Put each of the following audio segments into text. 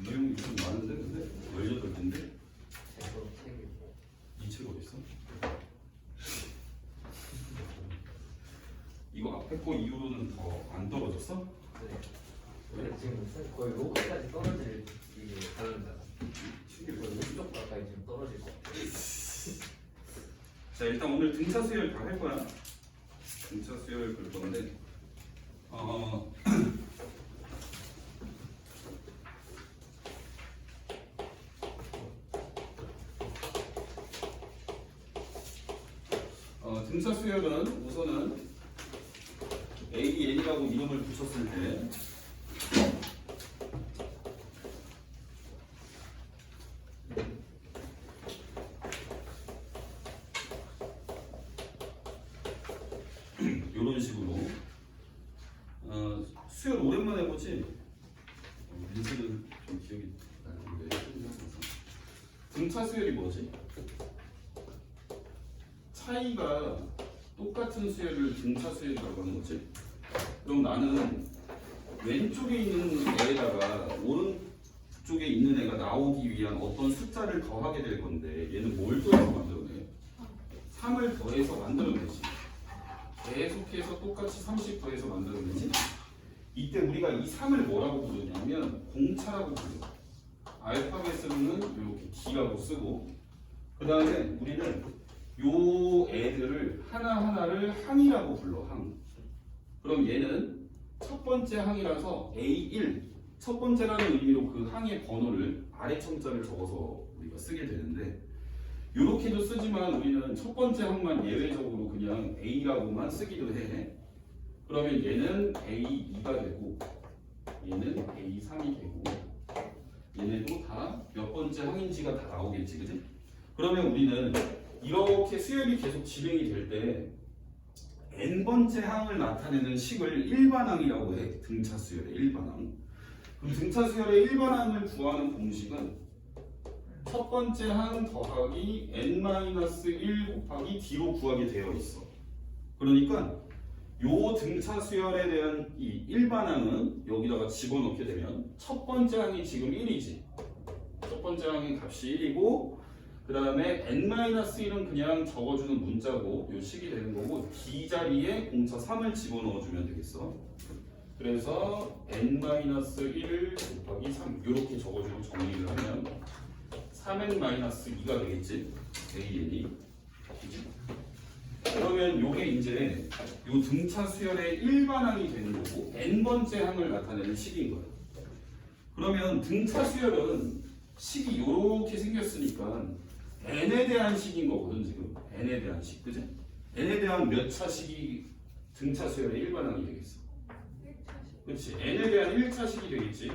내용이 좀 많은데 근데 18개인데 이 책 어디 있어? 이거 앞에 거 이후로는 더 안 떨어졌어? 네. 근데 지금 거의 로그까지 떨어질 이게 다른다. 거의 50쪽 가까이 지금 떨어질 것 같아요. 자 일단 오늘 등차 수열 다 할 거야. 등차 수열 볼 건데 등차 수열은 우선은 A, N이라고 이름을 붙였을 때 이런 식으로 수열 오랜만에 해보지. 민수는 좀 기억이 나는데 등차 수열이 뭐지? 차이가 똑같은 수열을 등차 수열이라고 하는 거지. 그럼 나는 왼쪽에 있는 애에다가 오른쪽에 있는 애가 나오기 위한 어떤 숫자를 더하게 될 건데 얘는 뭘 더해서 만들어내? 3을 더해서 만들어내지. 계속해서 똑같이 30 더해서 만들어내지. 이때 우리가 이 3을 뭐라고 부르냐면 공차라고 불러. 알파벳으로는 이렇게 D라고 쓰고 그 다음에 우리는 요 애들을 하나하나를 항이라고 불러. 항. 그럼 얘는 첫 번째 항이라서 A1 첫 번째라는 의미로 그 항의 번호를 아래 첨자를 적어서 우리가 쓰게 되는데 이렇게도 쓰지만 우리는 첫 번째 항만 예외적으로 그냥 A라고만 쓰기도 해. 그러면 얘는 A2가 되고 얘는 A3이 되고 얘네도 다 몇 번째 항인지가 다 나오겠지, 그지? 그러면 우리는 이렇게 수열이 계속 진행이 될 때 n번째 항을 나타내는 식을 일반항이라고 해. 등차 수열의 일반항. 그럼 등차 수열의 일반항을 구하는 공식은 첫 번째 항 더하기 n-1 곱하기 d로 구하게 되어 있어. 그러니까 요 등차 수열에 대한 이 일반항은 여기다가 집어넣게 되면 첫 번째 항이 지금 1이지. 첫 번째 항의 값이 1이고 그 다음에 n-1은 그냥 적어주는 문자고 요 식이 되는 거고 d 자리에 공차 3을 집어넣어주면 되겠어. 그래서 n-1 곱하기 3 이렇게 적어주고 정리를 하면 3n-2가 되겠지. an이. 그러면 요게 이제 요 등차 수열의 일반항이 되는 거고 n번째 항을 나타내는 식인 거예요. 그러면 등차 수열은 식이 요렇게 생겼으니까 n에 대한 식인 거거든 지금. n에 대한 식, 그지? n에 대한 몇 차 식이 등차 수열의 일반항이 되겠어? 1차식. 그렇지. n에 대한 1차식이 되겠지.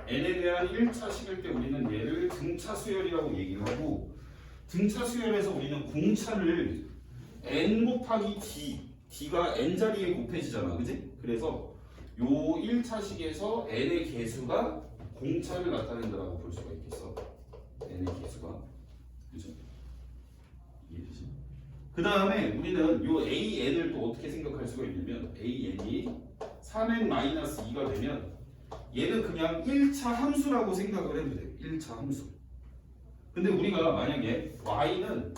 n에 대한 1차식일 때 우리는 얘를 등차 수열이라고 얘기를 하고 등차 수열에서 우리는 공차를 n 곱하기 d, d가 n 자리에 곱해지잖아, 그지? 그래서 요 1차식에서 n의 개수가 공차를 나타낸다라고 볼 수가 있겠어. n의 개수가. 그죠? 이해되지? 그 다음에 우리는 요 an을 또 어떻게 생각할 수가 있냐면 an이 3n-2가 되면 얘는 그냥 1차 함수라고 생각을 해도 돼. 1차 함수. 근데 우리가 만약에 y는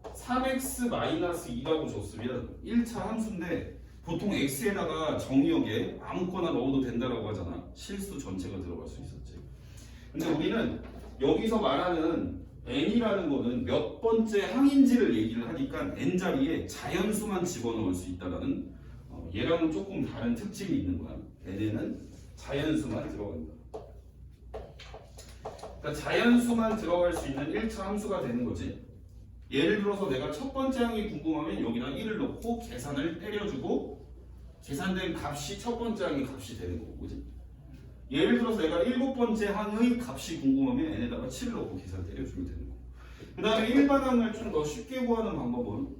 3x-2라고 줬으면 1차 함수인데 보통 x에다가 정의역에 아무거나 넣어도 된다라고 하잖아. 실수 전체가 들어갈 수 있었지. 근데 우리는 여기서 말하는 n이라는 거는 몇 번째 항인지를 얘기를 하니까 n 자리에 자연수만 집어넣을 수 있다라는 얘랑은 조금 다른 특징이 있는 거야. n에는 자연수만 들어간다. 그러니까 자연수만 들어갈 수 있는 1차 함수가 되는 거지. 예를 들어서 내가 첫 번째 항이 궁금하면 여기다 1을 넣고 계산을 때려주고 계산된 값이 첫 번째 항의 값이 되는 거고, 그지? 예를 들어서 내가 7번째 항의 값이 궁금하면 n에다가 7을 넣고 계산 때려주면 되는 거고. 그 다음에 일반항을 좀 더 쉽게 구하는 방법은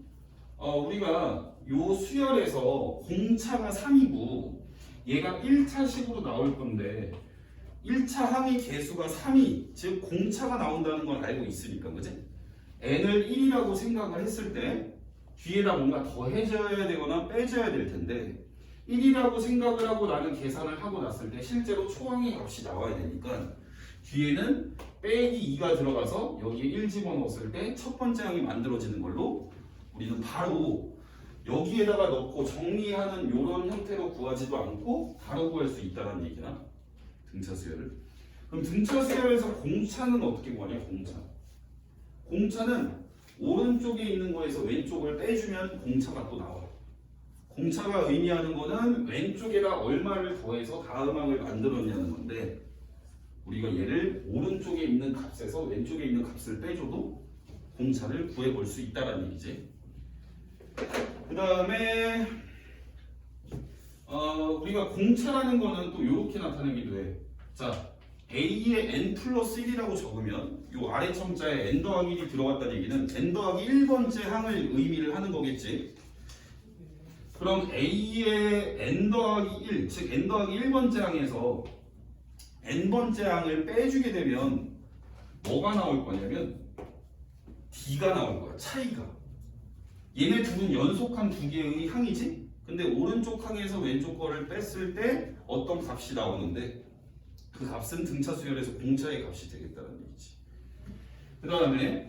우리가 요 수열에서 공차가 3이고 얘가 1차식으로 나올 건데 1차 항의 개수가 3이 즉 공차가 나온다는 걸 알고 있으니까, 그지? n을 1이라고 생각을 했을 때 뒤에다 뭔가 더해줘야 되거나 빼줘야 될 텐데 1이라고 생각을 하고 나는 계산을 하고 났을 때 실제로 초항의 값이 나와야 되니까 뒤에는 빼기 2가 들어가서 여기에 1 집어넣었을 때 첫 번째 항이 만들어지는 걸로 우리는 바로 여기에다가 넣고 정리하는 이런 형태로 구하지도 않고 바로 구할 수 있다는 얘기야. 등차 수열을. 그럼 등차 수열에서 공차는 어떻게 구하냐? 공차는 오른쪽에 있는 거에서 왼쪽을 빼주면 공차가 또 나와. 공차가 의미하는 거는 왼쪽에다 얼마를 더해서 다음 항을 만들었냐는 건데 우리가 얘를 오른쪽에 있는 값에서 왼쪽에 있는 값을 빼줘도 공차를 구해볼 수 있다는 얘기지. 그 다음에 우리가 공차라는 거는 또 이렇게 나타내기도 해. 자, A의 n 플러스 1이라고 적으면 이 아래 첨자에 n 더하기 1이 들어갔다는 얘기는 n 더하기 1번째 항을 의미를 하는 거겠지. 그럼 A의 n 더하기 1, 즉 n 더하기 1번째 항에서 n번째 항을 빼주게 되면 뭐가 나올 거냐면 D가 나올 거야. 차이가. 얘네 둘은 연속한 두 개의 항이지? 근데 오른쪽 항에서 왼쪽 거를 뺐을 때 어떤 값이 나오는데 그 값은 등차 수열에서 공차의 값이 되겠다는 얘기지. 그 다음에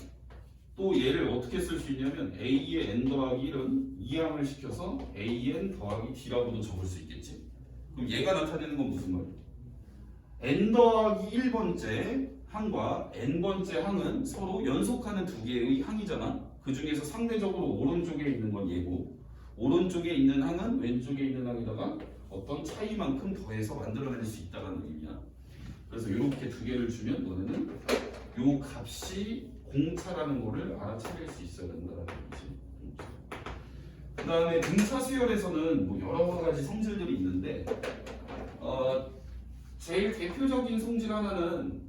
또 얘를 어떻게 쓸 수 있냐면 A의 n 더하기 1은 2항을 시켜서 AN 더하기 D라고도 적을 수 있겠지. 그럼 얘가 나타내는 건 무슨 말이야? n 더하기 1번째 항과 n번째 항은 서로 연속하는 두 개의 항이잖아. 그 중에서 상대적으로 오른쪽에 있는 건 얘고 오른쪽에 있는 항은 왼쪽에 있는 항에다가 어떤 차이만큼 더해서 만들어낼 수 있다는 의미야. 그래서 이렇게 두 개를 주면 너네는 요 값이 공차라는 거를 알아차릴 수 있어야 된다는 얘기지. 그 다음에 등차 수열에서는 뭐 여러 가지 성질들이 있는데 제일 대표적인 성질 하나는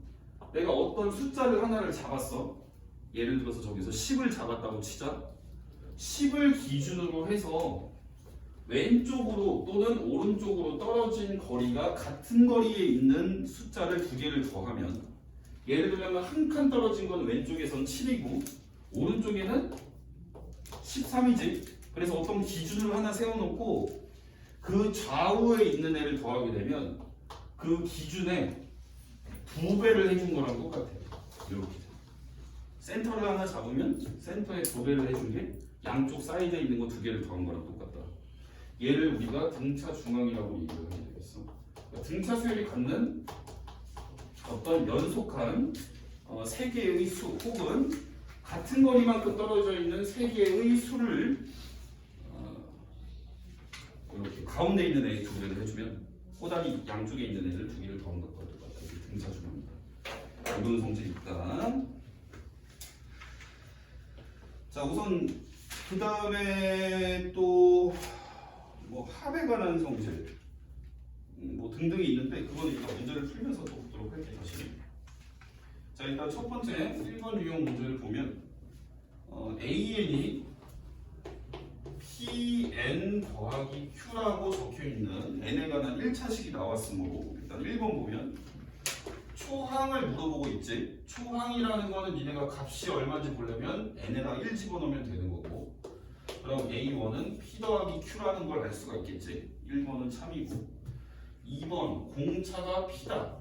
내가 어떤 숫자를 하나를 잡았어. 예를 들어서 저기서 10을 잡았다고 치자. 10을 기준으로 해서 왼쪽으로 또는 오른쪽으로 떨어진 거리가 같은 거리에 있는 숫자를 두 개를 더하면 예를 들면 한 칸 떨어진 건 왼쪽에선 7이고 오른쪽에는 13이지. 그래서 어떤 기준을 하나 세워놓고 그 좌우에 있는 애를 더하게 되면 그 기준에 2배를 해준 거랑 똑같아요. 이렇게 센터를 하나 잡으면 센터에 2배를 해준 게 양쪽 사이드에 있는 거 2개를 더한 거랑 똑같다. 얘를 우리가 등차 중앙이라고 얘기를 하게 되겠어. 그러니까 등차 수열이 갖는 어떤 연속한 세 개의 수 혹은 같은 거리만큼 떨어져 있는 세 개의 수를 이렇게 가운데 있는 애 2개를 해주면 꼬다리 양쪽에 있는 애를 2개를 더한 것과 똑같다. 등차 중앙이다. 이런 성질이 있다. 자, 우선 그 다음에 또 뭐 합에 관한 성질 뭐 등등이 있는데 그거는 일단 문제를 풀면서 또 보도록 할게요. 다시. 자, 일단 첫 번째 1번 유형 문제를 보면 AN이 PN 더하기 Q라고 적혀있는 N에 관한 1차식이 나왔으므로 일단 1번 보면 초항을 물어보고 있지. 초항이라는 거는 니네가 값이 얼마인지 보려면 N에다 1 집어넣으면 되는 거고 그럼 A1은 P 더하기 Q라는 걸 알 수가 있겠지. 1번은 참이고 2번 공차가 P다.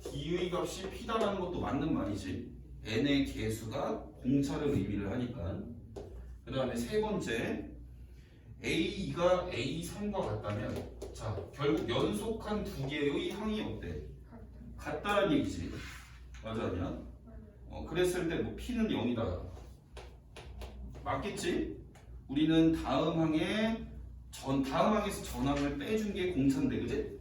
D의 값이 P다라는 것도 맞는 말이지. N의 개수가 공차를 의미를 하니까. 그 다음에 세 번째 A2가 A3과 같다면 자 결국 연속한 두 개의 항이 어때? 같다라는 얘기지. 맞아 아니야? 그랬을 때 뭐 P는 0이다. 맞겠지? 우리는 다음 항에서 전항을 빼준 게 공차인데 그지?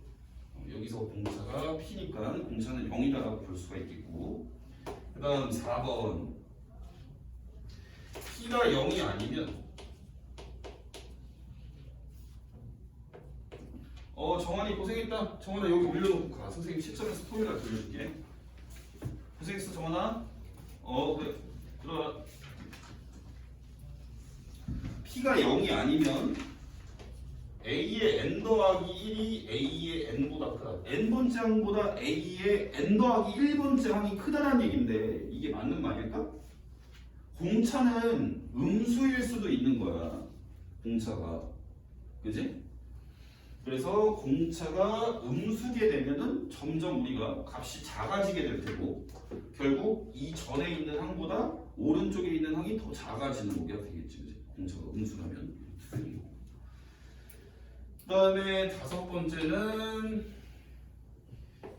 여기서 공차가 P니까 공차는 0이다라고 볼 수가 있겠고 그 다음 4번 P가 0이 아니면 정환이 고생했다. 정환아 여기 올려놓고 가. 선생님 시점에서 토요일날 돌려줄게. 고생했어 정환아. 그래. 들어가. P가 0이 아니면 A의 n 더하기 1이 A의 n보다 크다. n번째 항보다 A의 n 더하기 1번째 항이 크다라는 얘기인데 이게 맞는 말일까? 공차는 음수일 수도 있는 거야. 공차가. 그지? 그래서 공차가 음수게 되면은 점점 우리가 값이 작아지게 될 테고 결국 이 전에 있는 항보다 오른쪽에 있는 항이 더 작아지는 거게 되겠지. 그치? 공차가 음수라면. 그 다음에 다섯 번째는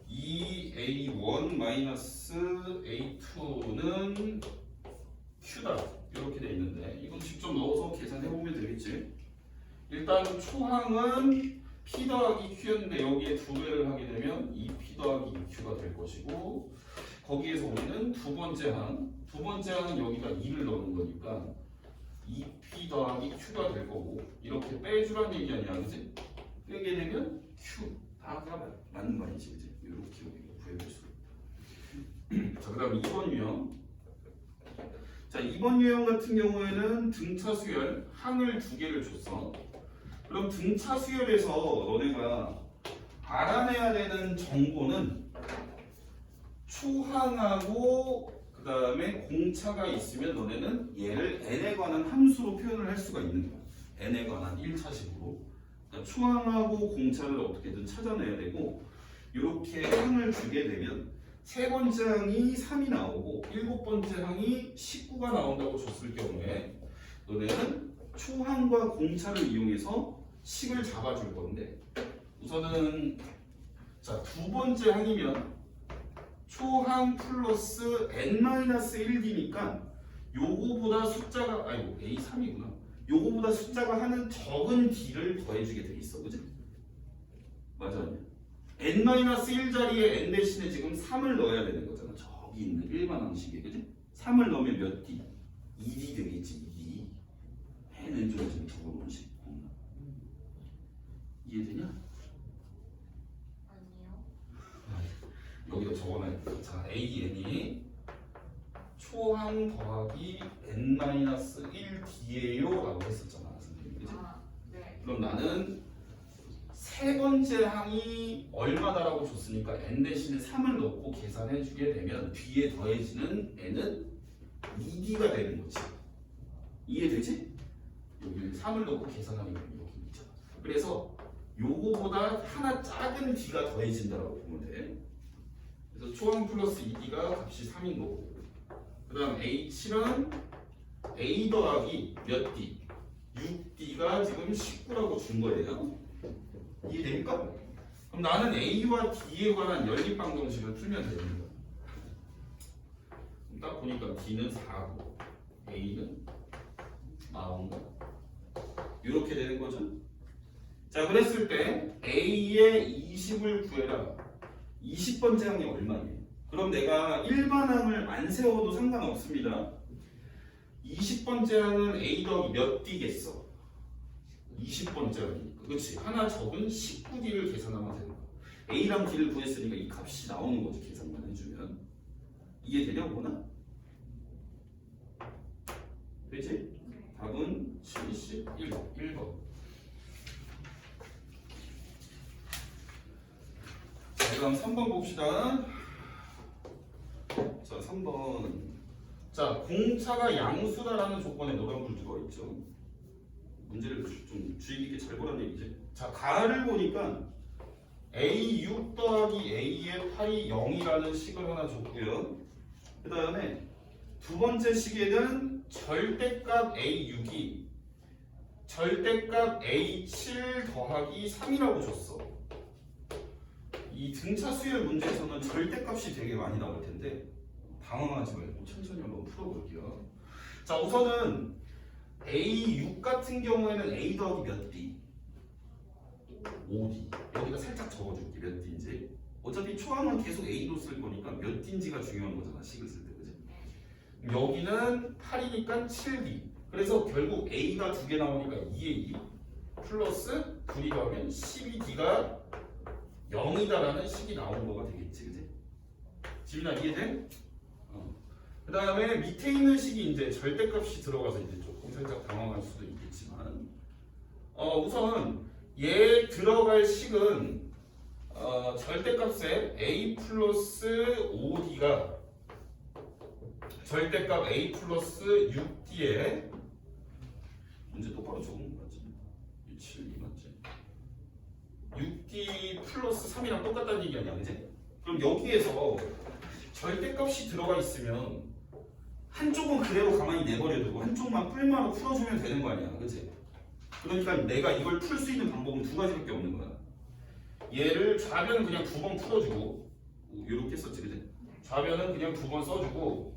2a1-a2는 q다 이렇게 돼 있는데 이건 직접 넣어서 계산해 보면 되겠지. 일단 초항은 p 더하기 q였는데 여기에 두 배를 하게 되면 2p 더하기 2q가 될 것이고 거기에서 우리는 두 번째 항은 여기다 2를 넣는 거니까 2p 더하기 q가 될 거고 이렇게 빼주란 얘기 아니야, 그지? 빼게 되면 q 다가 맞는 말이지, 그지? 이렇게 우리가 구해볼 수 있다. 자, 그다음 2번 유형. 자, 2번 유형 같은 경우에는 등차 수열 항을 두 개를 줬어. 그럼 등차 수열에서 너네가 알아내야 되는 정보는 초항하고 그 다음에 공차가 있으면 너네는 얘를 n에 관한 함수로 표현을 할 수가 있는 거야. n에 관한 1차식으로. 그러니까 초항하고 공차를 어떻게든 찾아내야 되고 이렇게 항을 주게 되면 세 번째 항이 3이 나오고 일곱 번째 항이 19가 나온다고 줬을 경우에 너네는 초항과 공차를 이용해서 식을 잡아줄 건데 우선은 자, 두 번째 항이면 초항 플러스 n-1d니까 요거보다 숫자가 아이고 a3이구나. 요거보다 숫자가 하나 적은 d를 더해주게 돼 있어, 그지? 맞아. n-1 자리에 n 대신에 지금 3을 넣어야 되는 거잖아. 저기 있는 일반 항식에, 그지? 3을 넣으면 몇 d? 2d 되겠지. 2d. n은 좀 지금 적어놓은 식. 이해되냐? 아니요. 여기다 적어놔야겠다. 자, AN이 초항 더하기 n-1d예요 라고 했었잖아, 선생님. 그치? 아, 네. 그럼 나는 세 번째 항이 얼마다라고 줬으니까 n 대신에 3을 넣고 계산해 주게 되면 뒤에 더해지는 n은 2d가 되는 거지. 이해되지? 여기 3을 넣고 계산하니까 이렇게 있잖아. 그래서 요거보다 하나 작은 d가 더해진다라고 보면 돼. 그래서 초항 플러스 2d가 값이 3인 거고 그 다음 h는 a 더하기 몇 d? 6d가 지금 19라고 준 거예요. 이해됩니까? 그럼 나는 a와 d에 관한 연립방정식을 풀면 되는 거야. 딱 보니까 d는 4고 a는 9인가? 이렇게 되는 거죠. 자, 그랬을 때 A의 20을 구해라. 20번째 항이 얼마예요? 그럼 내가 일반 항을 안 세워도 상관없습니다. 20번째 항은 A 더하기 몇 D겠어? 20번째 항이니까. 그렇지? 하나 적은 19D를 계산하면 되는 거야. A랑 D를 구했으니까 이 값이 나오는 거지. 계산만 해주면. 이해되려고 보나? 되지? 답은 71번. 그 다음 3번 봅시다. 자, 3번. 자, 공차가 양수다라는 조건에 노란불 들어와 있죠. 문제를 좀 주의 깊게 잘 보라는 얘기지. 자, 가를 보니까 A6 더하기 A의 8이 0이라는 식을 하나 줬고요. 그 다음에 두 번째 식에는 절대값 A6이 절대값 A7 더하기 3이라고 줬어. 이 등차 수열 문제에서는 절대값이 되게 많이 나올 텐데 당황하지 말고 천천히 한번 풀어볼게요. 자, 우선은 A6 같은 경우에는 A 더하기 몇 D? 5D. 여기다 살짝 적어줄게. 몇 D인지. 어차피 초항은 계속 A로 쓸 거니까 몇 D인지가 중요한 거잖아. 식을 쓸 때. 그지? 여기는 8이니까 7D. 그래서 결국 A가 두 개 나오니까 2에 2 플러스 둘이 더하면 12D가 0이다라는 식이 나오는 거가 되겠지, 그지? 지민아 이해돼? 그 다음에 밑에 있는 식이 이제 절대값이 들어가서 이제 조금 살짝 당황할 수도 있겠지만, 우선 얘 들어갈 식은 절대값에 a 플러스 5d가 절대값 a 플러스 6d에 문제 똑바로 적은 거 맞지? 7, 2 맞지? 6D 플러스 3이랑 똑같다는 얘기 아니야, 그지? 그럼 여기에서 절대값이 들어가 있으면 한쪽은 그대로 가만히 내버려두고 한쪽만 뿔마로 풀어주면 되는 거 아니야, 그지? 그러니까 내가 이걸 풀 수 있는 방법은 두 가지밖에 없는 거야. 얘를 좌변은 그냥 두 번 풀어주고 이렇게 썼지, 그지? 좌변은 그냥 두 번 써주고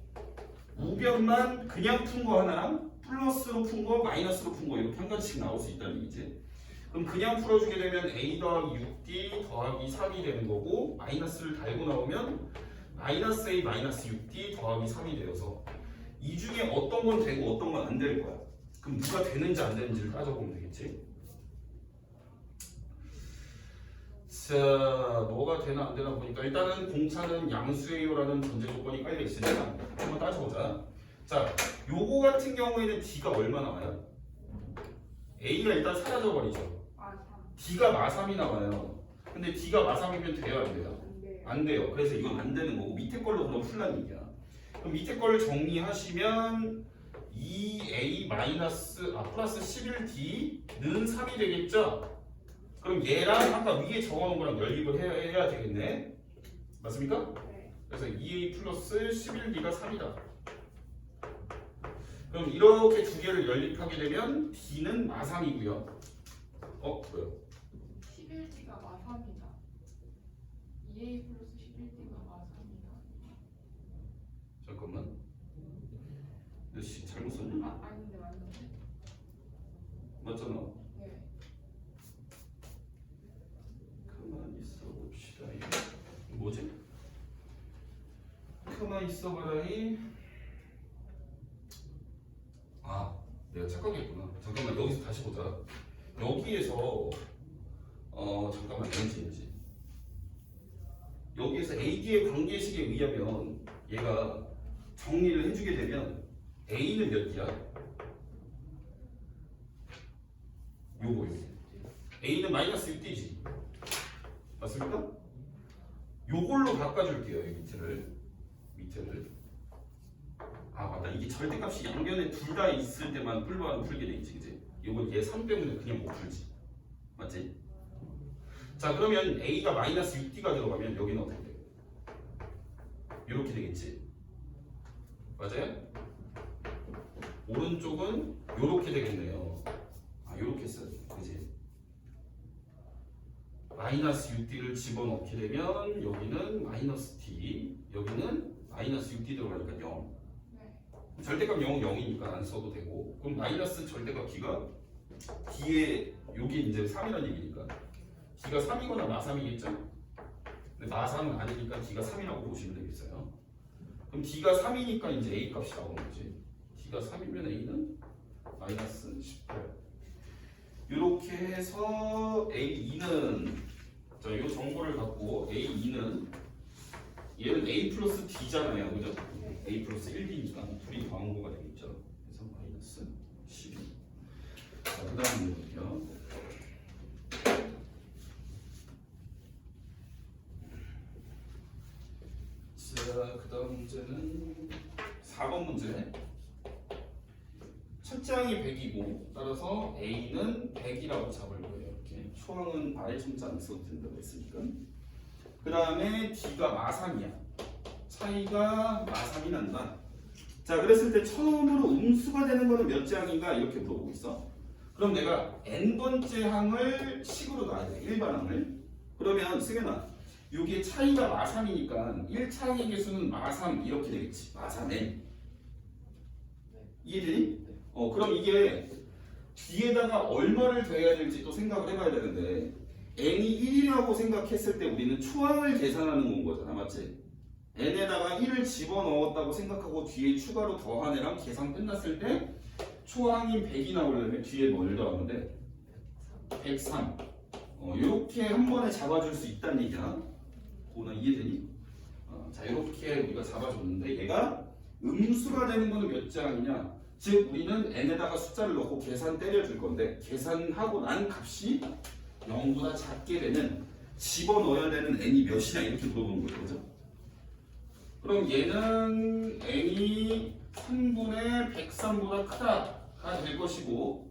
우변만 그냥 푼 거 하나랑 플러스로 푼 거, 마이너스로 푼 거 이렇게 한 가지씩 나올 수 있다는 얘기지. 그럼 그냥 풀어주게 되면 a 더하기 6d 더하기 3이 되는 거고 마이너스를 달고 나오면 마이너스 a 마이너스 6d 더하기 3이 되어서 이 중에 어떤 건 되고 어떤 건 안 될 거야. 그럼 누가 되는지 안 되는지를 따져보면 되겠지. 자, 뭐가 되나 안 되나 보니까 일단은 공차는 양수예요라는 전제 조건이 깔려 있으니까 한번 따져보자. 자, 요거 같은 경우에는 d가 얼마 나와요? a가 일단 사라져 버리죠. d가 마삼이 나와요. 근데 d가 마삼이면 돼요, 안 돼요? 안 돼요. 그래서 이건 안 되는 거고 밑에 걸로 그럼 풀란 얘기야. 그럼 밑에 걸 정리하시면 2a 플러스 11d는 3이 되겠죠? 그럼 얘랑 아까 위에 적어놓은 거랑 연립을 해야 되겠네. 맞습니까? 네. 그래서 2a 플러스 11d가 3이다. 그럼 이렇게 두 개를 연립하게 되면 d는 마삼이고요. 뭐요? 11D가 마삼이다. 2A 플러스 11D가 마삼이다. 잠깐만. 씨 잘못 썼니? 아닌데 맞는데? 맞잖아. 네. 가만히 있어 봅시다. 이거 뭐지? 가만히 있어봐라이. 내가 착각했구나. 잠깐만 여기서 다시 보자. 여기에서 잠깐만 렌즈인지. 여기에서 AD의 관계식에 의하면 얘가 정리를 해주게 되면 A는 몇 D야? 요거. A는 마이너스 6D지. 맞습니까? 요걸로 바꿔줄게요. 이 밑에를. 맞다. 이게 절대값이 양변에 둘 다 있을 때만 풀게 돼 있지, 그지? 이건 얘 3 때문에 그냥 못 풀지. 맞지? 자, 그러면 A가 마이너스 6D가 들어가면 여기는 어떻게 돼? 이렇게 되겠지. 맞아요? 오른쪽은 이렇게 되겠네요. 이렇게 써야 돼. 그지? 마이너스 6D를 집어넣게 되면 여기는 마이너스 D, 여기는 마이너스 6D 들어가니까 0. 절대값 0은 0이니까 안 써도 되고, 그럼 마이너스 절대값 D가 D에 여기 이제 3이라는 얘기니까 D가 3이거나 마3이겠죠? 근데 마3은 아니니까 D가 3이라고 보시면 되겠어요. 그럼 D가 3이니까 이제 A 값이 나오는 거지. D가 3이면 A는 마이너스 18. 이렇게 해서 A2는 자, 이 정보를 갖고 A2는 얘는 A 플러스 D잖아요, 그죠? A 플러스 1D니까 둘이 더한거가 되겠죠. 그래서 마이너스 12. 자, 그 다음 문제요. 자, 그 다음 문제는 4번 문제. 첫째 항이 100이고 따라서 A는 100이라고 잡을 거예요. 이렇게 초항은 아래 첨자 안 써도 된다고 했으니까. 그 다음에 D가 마3이야. 차이가 마3이 난다. 자, 그랬을 때 처음으로 음수가 되는 거는 몇째 항인가 이렇게 물어보고 있어. 그럼 내가 n번째 항을 식으로 놔야 돼. 일반항을. 그러면 승현아, 여기에 차이가 마3이니까 1차 항의 개수는 마3 이렇게 되겠지. 마3n. 이해되니? 그럼 이게 뒤에다가 얼마를 더해야 될지 또 생각을 해봐야 되는데 n이 1이라고 생각했을 때 우리는 초항을 계산하는 건 거잖아. 맞지? n에다가 1을 집어넣었다고 생각하고 뒤에 추가로 더한 애랑 계산 끝났을 때 초항인 100이 나오려면 뒤에 뭘 더하면 돼? 103. 이렇게 한 번에 잡아줄 수 있다는 얘기야. 고나 이해되니? 자, 이렇게 우리가 잡아줬는데 얘가 음수가 되는 거는 몇째 항이냐? 즉 우리는 n에다가 숫자를 넣고 계산 때려줄 건데 계산하고 난 값이 0보다 작게 되는 집어넣어야 되는 n이 몇이냐 이렇게 물어보는 거죠. 그죠? 그럼 얘는 n이 3분의 103보다 크다가 될 것이고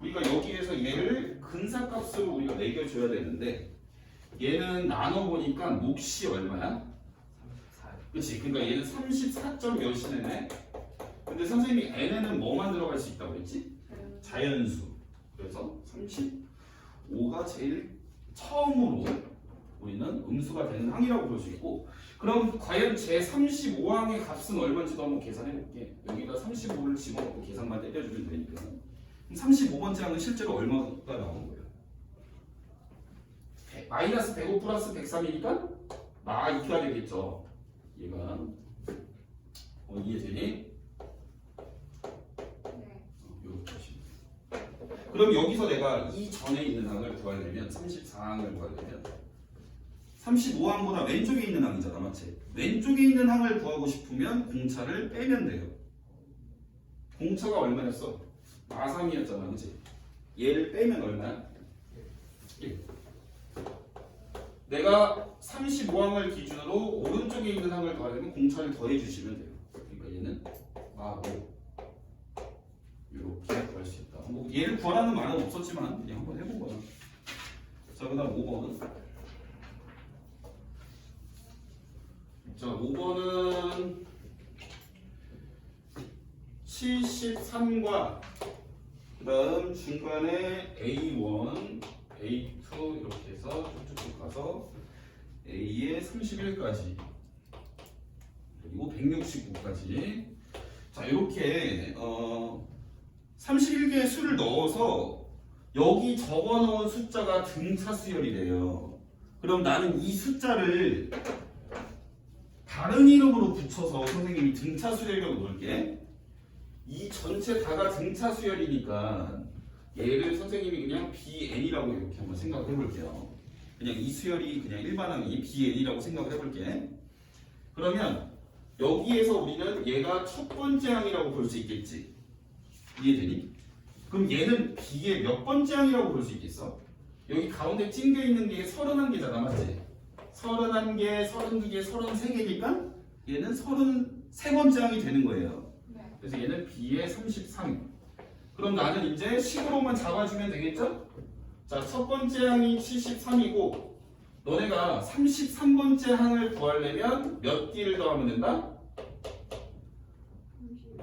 우리가 여기에서 얘를 근사값으로 우리가 매겨줘야 되는데 얘는 나눠보니까 몫이 얼마야? 34. 그치? 그러니까 얘는 34점 몇이네. 근데 선생님이 n에는 뭐만 들어갈 수 있다고 했지? 자연수. 그래서 35가 제일 처음으로 우리는 음수가 되는 항이라고 볼 수 있고, 그럼 과연 제 35항의 값은 얼마인지도 한번 계산해 볼게. 여기다 35를 집어넣고 계산만 때려주면 되니까. 그럼 35번째 항은 실제로 얼마가 나오는 거예요? 마이너스 105 플러스 103이니까 이렇게가 되겠죠. 얘가 이해되니? 네. 이렇게 하시면 돼요. 그럼 여기서 내가 이 전에 있는 항을 구하려면 34항을 구하려면 35항보다 왼쪽에 있는 항이잖아, 맞지? 왼쪽에 있는 항을 구하고 싶으면 공차를 빼면 돼요. 공차가 얼마였어? 마삼이었잖아, 그치? 얘를 빼면 얼마야? 1. 내가 35항을 기준으로 오른쪽에 있는 항을 더하려면 공차를 더해 주시면 돼요. 그러니까 얘는 5 이렇게 구할 수 있다. 뭐 얘를 구하라는 말은 없었지만 그냥 한번 해본 거야. 자, 그다음 5번은 자, 5번은 73과 그다음 중간에 A1, A2 이렇게 해서 쭉쭉 가서 A에 31까지 그리고 169까지. 자, 이렇게 31개의 수를 넣어서 여기 적어놓은 숫자가 등차 수열이래요. 그럼 나는 이 숫자를 다른 이름으로 붙여서 선생님이 등차 수열이라고 놓을게. 이 전체 다가 등차 수열이니까 얘를 선생님이 그냥 BN이라고 이렇게 한번 생각해 볼게요. 그냥 이 수열이 그냥 일반항이 BN이라고 생각을 해볼게. 그러면 여기에서 우리는 얘가 첫 번째 항이라고 볼 수 있겠지. 이해되니? 그럼 얘는 B의 몇 번째 항이라고 볼 수 있겠어? 여기 가운데 찡겨 있는 게 31개잖아, 맞지? 31개, 32개, 33개니까 얘는 33번째 항이 되는 거예요. 네. 그래서 얘는 B의 33. 그럼 나는 이제 식으로만 잡아주면 되겠죠? 자, 첫 번째 항이 73이고 너네가 33번째 항을 구하려면 몇 D를 더하면 된다?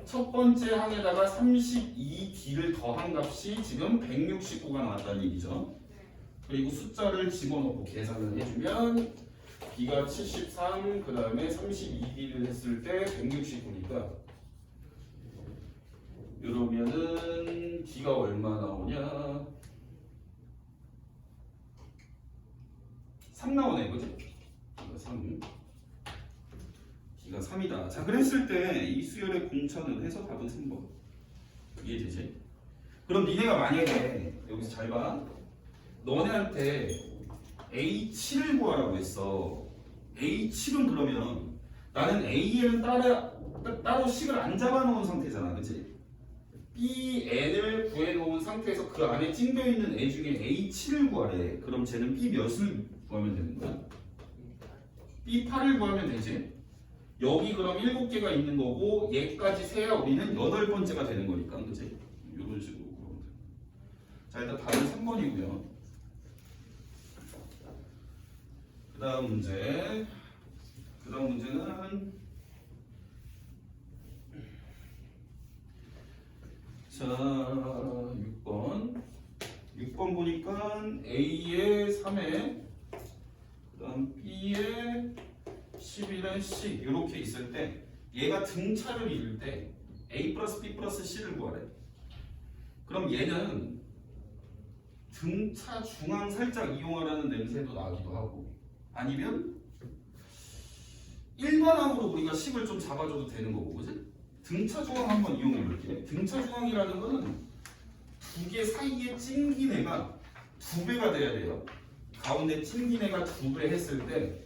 첫 번째 항에다가 32D를 더한 값이 지금 169가 나왔다는 얘기죠. 그리고 숫자를 집어넣고 계산을 해주면 B가 73, 그 다음에 32D를 했을 때 169니까 이러면은 D가 얼마 나오냐? 3 나오네, 그지? D가 3. D가 3이다. 자, 그랬을 때 이 수열의 공차는 해서 답은 3번. 이해되지? 그럼 니네가 만약에 여기서 잘 봐. 너네한테 A7을 구하라고 했어. A7은 그러면 나는 A에는 따로 식을 안 잡아놓은 상태잖아, 그치? BN을 구해놓은 상태에서 그 안에 찡겨있는 애 중에 A7을 구하래. 그럼 쟤는 B 몇을 구하면 되는 거야? B8을 구하면 되지? 여기 그럼 7개가 있는 거고 얘까지 세야 우리는 8번째가 되는 거니까, 그치? 이런 식으로 구하면 돼. 자, 일단 답은 3번이고요. 그 다음 문제는 자, 6번 보니까 A에 3에 그 다음 B에 11에 C 이렇게 있을 때 얘가 등차를 이룰 때 A 플러스 B 플러스 C를 구하래. 그럼 얘는 등차 중앙 살짝 이용하라는 냄새도 나기도 하고 아니면 일반항으로 우리가 식을 좀 잡아줘도 되는 거고, 그지? 등차 중앙 한번 이용해 볼게. 등차 중앙이라는 거는 두 개 사이에 찡긴 애가 2배가 돼야 돼요. 가운데 찡긴 애가 2배 했을 때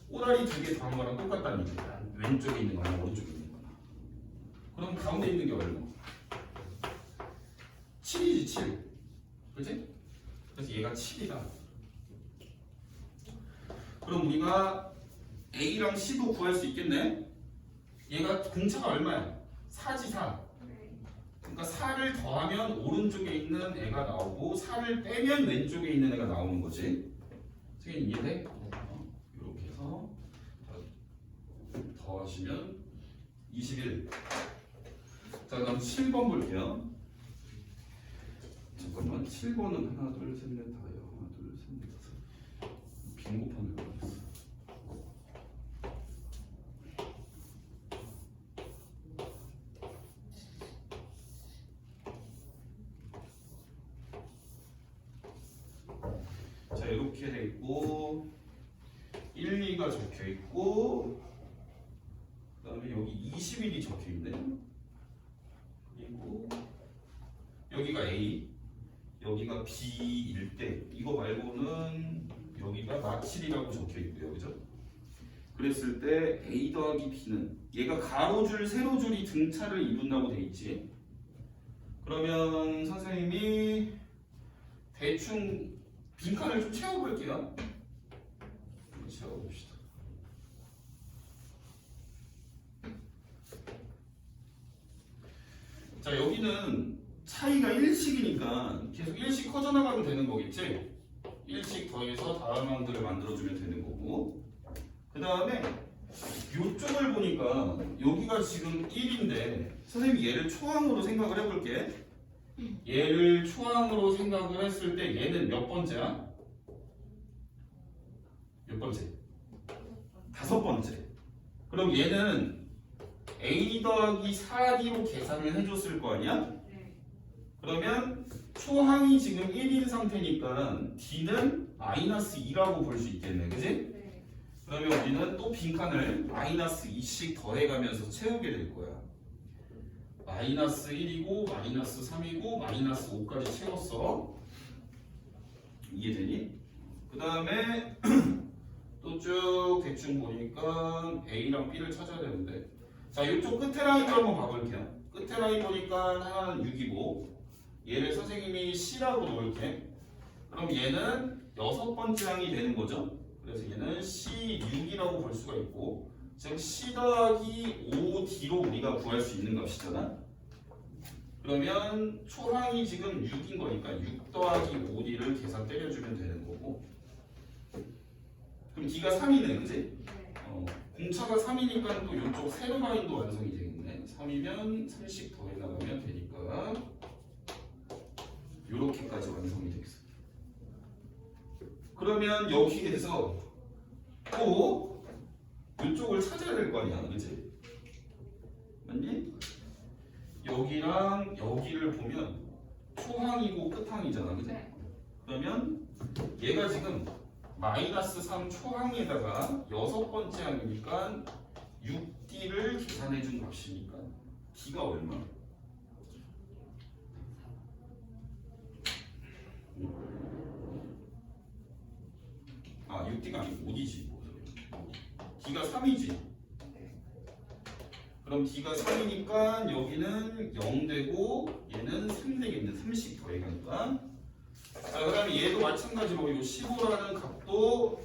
꼬다리 2개 더한 거랑 똑같다는 얘기야. 왼쪽에 있는 거나 오른쪽에 있는 거나. 그럼 가운데 있는 게 얼마? 7이지 7. 그치? 그래서 얘가 7이다. 그럼 우리가 A랑 C도 구할 수 있겠네? 얘가 공차가 얼마야? 4지 4. 네. 그러니까 4를 더하면 오른쪽에 있는 애가 나오고 4를 빼면 왼쪽에 있는 애가 나오는 거지. 선생님 이해돼? 이렇게 해서 더하시면 21. 자, 그럼 7번 볼게요. 잠깐만, 7번은 하나, 둘, 셋, 넷, 다요. 하나, 둘, 셋, 넷, 다섯. 빈곱함을 가졌어. 자, 이렇게 돼 있고 1, 2가 적혀 있고 그다음에 여기 21이 적혀 있네. 그리고 여기가 A, 여기가 B일 때 이거 말고는 여기가 마칠이라고 적혀 있고요, 그죠? 그랬을 때 A 더하기 B는 얘가 가로줄, 세로줄이 등차를 이룬다고 돼 있지. 그러면 선생님이 대충 빈칸을 좀 채워볼게요. 채워봅시다. 자, 여기는 차이가 1씩이니까 계속 1씩 커져나가면 되는 거겠지? 1씩 더해서 다음 항들을 만들어주면 되는 거고, 그 다음에 이쪽을 보니까 여기가 지금 1인데 선생님이 얘를 초항으로 생각을 해볼게. 얘를 초항으로 생각을 했을 때 얘는 몇 번째야? 몇 번째? 5번째. 그럼 얘는 A 더하기 4D로 계산을 해줬을 거 아니야? 네. 그러면 초항이 지금 1인 상태니까 D는 마이너스 2라고 볼 수 있겠네, 그지? 네. 그러면 우리는 또 빈칸을 마이너스 2씩 더해가면서 채우게 될 거야. 마이너스 1이고 마이너스 3이고 마이너스 5까지 채웠어. 이해되니? 그 다음에 또 쭉 대충 보니까 A랑 B를 찾아야 되는데, 자, 이쪽 끝에 라인도 한번 봐볼게요. 끝에 라인 보니까 하나는 6이고 얘를 선생님이 C라고 놓을게. 그럼 얘는 6번째 항이 되는 거죠. 그래서 얘는 C6이라고 볼 수가 있고, 즉 C 더하기 5D로 우리가 구할 수 있는 값이잖아. 그러면 초항이 지금 6인 거니까 6 더하기 5D를 계산 때려주면 되는 거고, 그럼 D가 3이네, 그치? 네. 공차가 3이니까 또 이쪽 세로 라인도 완성이 되겠네. 3이면 30 더해 나가면 되니까 이렇게까지 완성이 되겠어. 그러면 여기에서 또 이쪽을 찾아야 될 거 아니야, 그치? 맞니? 여기랑 여기를 보면 초항이고 끝항이잖아, 그치? 네. 그러면 얘가 지금 마이너스 3 초항에다가 6번째 항이니까 6D를 계산해 준 값이니까 D가 얼마? 아, 6D가 아니고 5D지. D가 3이지. 그럼 D가 3이니까 여기는 0 되고 얘는 3 되겠네. 30 더해가니까. 자, 그 다음에 얘도 마찬가지로 이 15라는 값도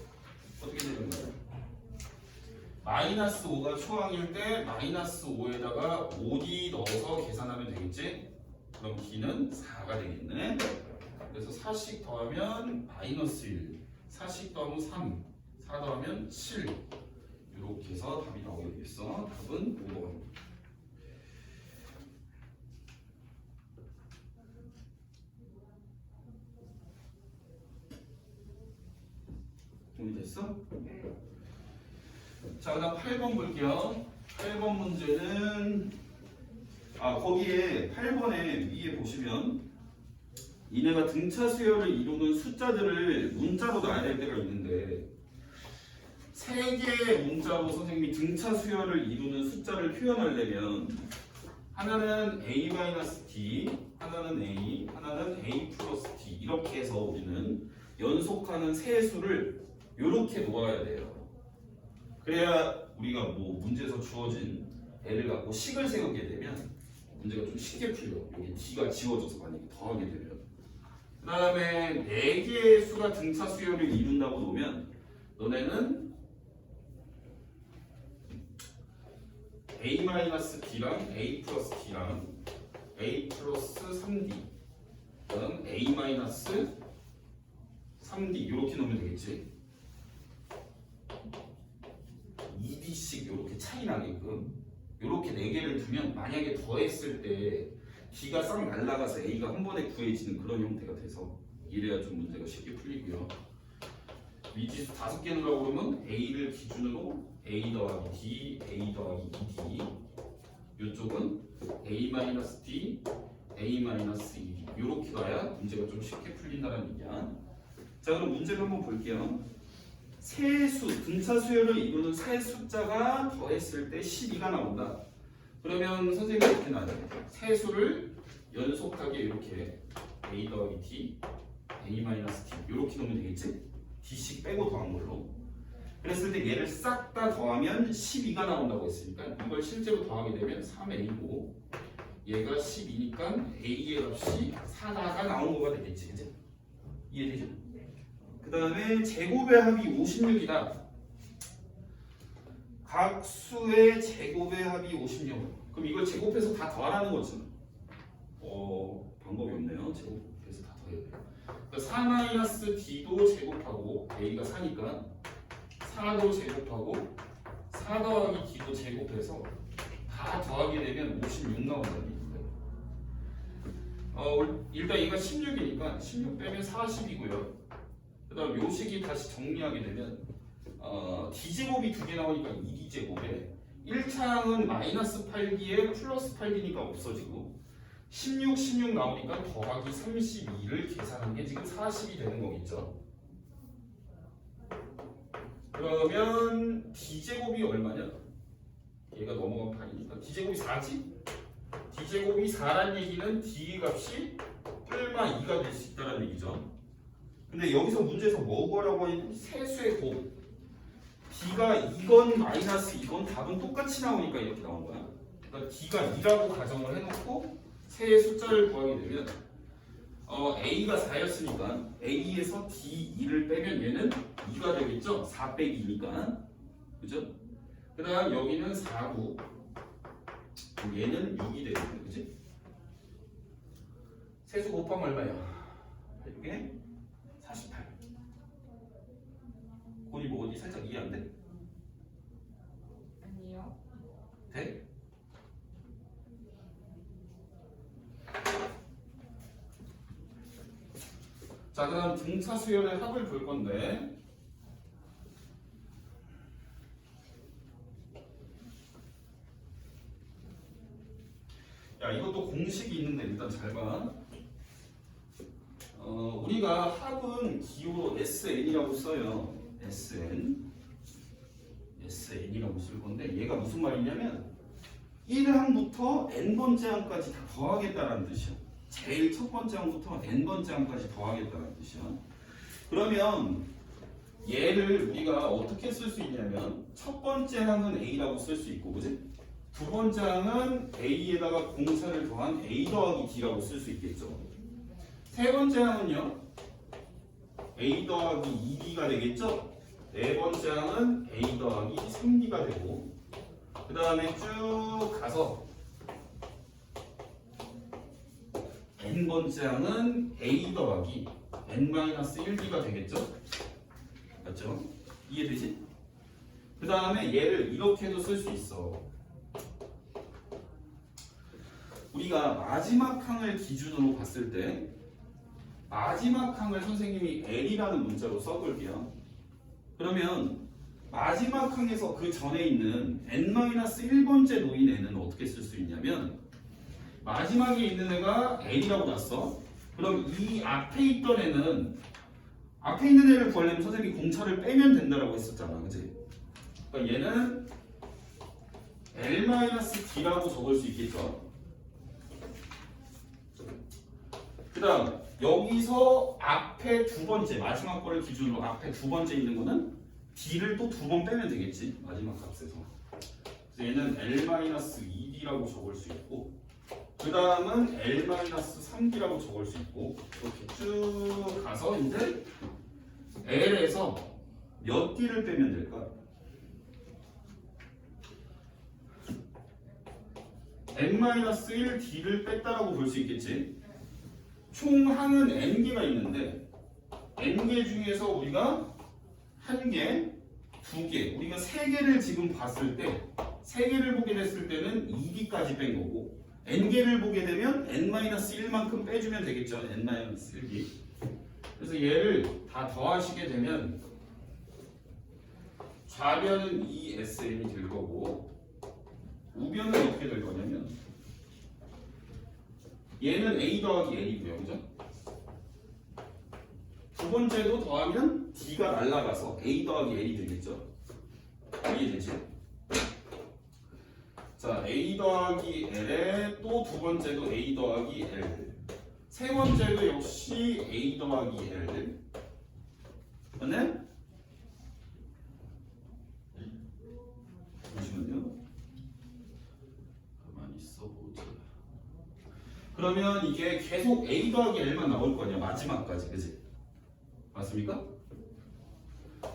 어떻게 되는 거예요? 마이너스 5가 초항일 때 마이너스 5에다가 5D 넣어서 계산하면 되겠지? 그럼 D는 4가 되겠네. 그래서 4씩 더하면 마이너스 1, 4씩 더하면 3, 4 더하면 7. 이렇게 해서 답이 나오게 되겠어. 답은 5번. 됐어? 네. 자, 그다음 8번 볼게요. 8번 문제는 거기에 8번에 위에 보시면 이네가 등차 수열을 이루는 숫자들을 문자로 놔야 될 때가 있는데, 세 개의 문자로 선생님이 등차 수열을 이루는 숫자를 표현하려면 하나는 A-D, 하나는 A, 하나는 A 플러스 D 이렇게 해서 우리는 연속하는 세 수를 이렇게 놓아야 돼요. 그래야 우리가 뭐 문제에서 주어진 애를 갖고 식을 세우게 되면 문제가 좀 쉽게 풀려. 여기 D가 지워져서 만약에 더하게 되면. 그 다음에 4개의 수가 등차 수열을 이룬다고 놓으면 너네는 A-D랑 A 플러스 D랑 a 플러스 3d 그다음 a 마이너스 3d 이렇게 넣으면 되겠지. 2d씩 이렇게 차이 나게끔 이렇게 4개를 두면 만약에 더했을 때 d가 싹 날라가서 a가 한 번에 구해지는 그런 형태가 돼서 이래야 좀 문제가 쉽게 풀리고요. 미지수 5개 넣으라고 그러면 a를 기준으로 a 더하기 d, a 더하기 2d 이쪽은 a 마이너스 d, a 마이너스 2d 이렇게 가야 문제가 좀 쉽게 풀린다는 얘기야. 자 그럼 문제를 한번 볼게요. 세수, 등차 수열을 이루는 세 숫자가 더했을 때 12가 나온다. 그러면 선생님이 이렇게 나와요. 세수를 연속하게 이렇게 a 더하기 d, a 마이너스 d 이렇게 넣으면 되겠지? d씩 빼고 더한 걸로. 그랬을 때 얘를 싹 다 더하면 12가 나온다고 했으니까 이걸 실제로 더하게 되면 3a고 얘가 12니까 a의 값이 4가 나온 거가 되겠지, 그치? 이해되죠? 그 다음에 제곱의 합이 56이다. 각 수의 제곱의 합이 56. 그럼 이걸 제곱해서 다 더하라는 거지. 방법이 없네요. 제곱해서 다 더해야 돼요. 그러니까 4-d도 제곱하고 a가 4니까 4도 제곱하고 4 더하기 d도 제곱해서 다 더하게 되면 56 나온다는 얘기예요. 일단 얘가 16이니까 16 빼면 40이고요. 그 다음 요 식이 다시 정리하게 되면 d제곱이 2개 나오니까 2d제곱에 1차항은 마이너스 8d에 플러스 8d니까 없어지고 16, 16 나오니까 더하기 32를 계산한 게 지금 40이 되는 거겠죠. 그러면 d제곱이 얼마냐? 얘가 넘어간 8이니까 d제곱이 4지? d제곱이 4란 얘기는 d 값이 뿔마 2가 될 수 있다는 얘기죠. 근데 여기서 문제에서 뭐 구하라고 하냐면 세수의 곱 d가 2건 마이너스 2건 답은 똑같이 나오니까 이렇게 나온 거야. 그러니까 d가 2라고 가정을 해놓고 세의 숫자를 구하게 되면 a가 4였으니까 a에서 d2를 빼면 얘는 2가 되겠죠. 4 빼기 2니까 그죠? 그 다음 여기는 4고 얘는 6이 되겠네, 그지? 세수 곱하면 얼마야? 6에 48. 곤이 뭐 어디 살짝 이해 안 돼? 아니요. 돼? 자, 그다음 등차 수열의 합을 볼 건데. 야, 이것도 공식이 있는데 일단 잘 봐. 우리가 합은 기호로 SN이라고 써요. SN이라고 쓸 건데 얘가 무슨 말이냐면 1항부터 n번째 항까지 다 더하겠다라는 뜻이야. 제일 첫 번째 항부터 n번째 항까지 더하겠다는 뜻이야. 그러면 얘를 우리가 어떻게 쓸 수 있냐면 첫 번째 항은 a라고 쓸 수 있고, 그지? 두 번째 항은 a에다가 공차를 더한 a 더하기 d라고 쓸 수 있겠죠. 세 번째 항은요 a 더하기 2d가 되겠죠. 네 번째 항은 a 더하기 3d가 되고, 그 다음에 쭉 가서 n번째 항은 a 더하기 n-1d가 되겠죠. 맞죠? 이해되지? 그 다음에 얘를 이렇게도 쓸 수 있어. 우리가 마지막 항을 기준으로 봤을 때 마지막 항을 선생님이 L이라는 문자로 써볼게요. 그러면 마지막 항에서 그 전에 있는 n-1번째 놓인 애는 어떻게 쓸 수 있냐면 마지막에 있는 애가 L이라고 놨어. 그럼 이 앞에 있던 애는 앞에 있는 애를 구하려면 선생님이 공차를 빼면 된다라고 했었잖아, 그치? 그러니까 얘는 L-D라고 적을 수 있겠죠. 그 다음 여기서 앞에 두 번째 마지막 거를 기준으로 앞에 두 번째 있는 거는 D를 또 두 번 빼면 되겠지, 마지막 값에서. 그래서 얘는 L-2D라고 적을 수 있고, 그 다음은 L-3D라고 적을 수 있고, 이렇게 쭉 가서 이제 L에서 몇 D를 빼면 될까? n-1d를 뺐다라고 볼 수 있겠지. 총 항은 n개가 있는데 n개 중에서 우리가 1개, 2개, 우리가 3개를 지금 봤을 때 3개를 보게 됐을 때는 2b까지 뺀 거고 n개를 보게 되면 n-1만큼 빼주면 되겠죠. n-1b. 그래서 얘를 다 더하시게 되면 좌변은 2sn이 될 거고 우변은 어떻게 될 거냐면 얘는 a 더하기 n이고요. 그죠? 두 번째도 더하면 d가 날라가서 a 더하기 n이 되겠죠. 이해되지? 자, a 더하기 l에 또 두 번째도 a 더하기 l, 세 번째도 역시 a 더하기 l. 그다음에 잠시만요. 가만히 있어보자. 그러면 이게 계속 a 더하기 l만 나올 거냐 마지막까지, 그지? 맞습니까?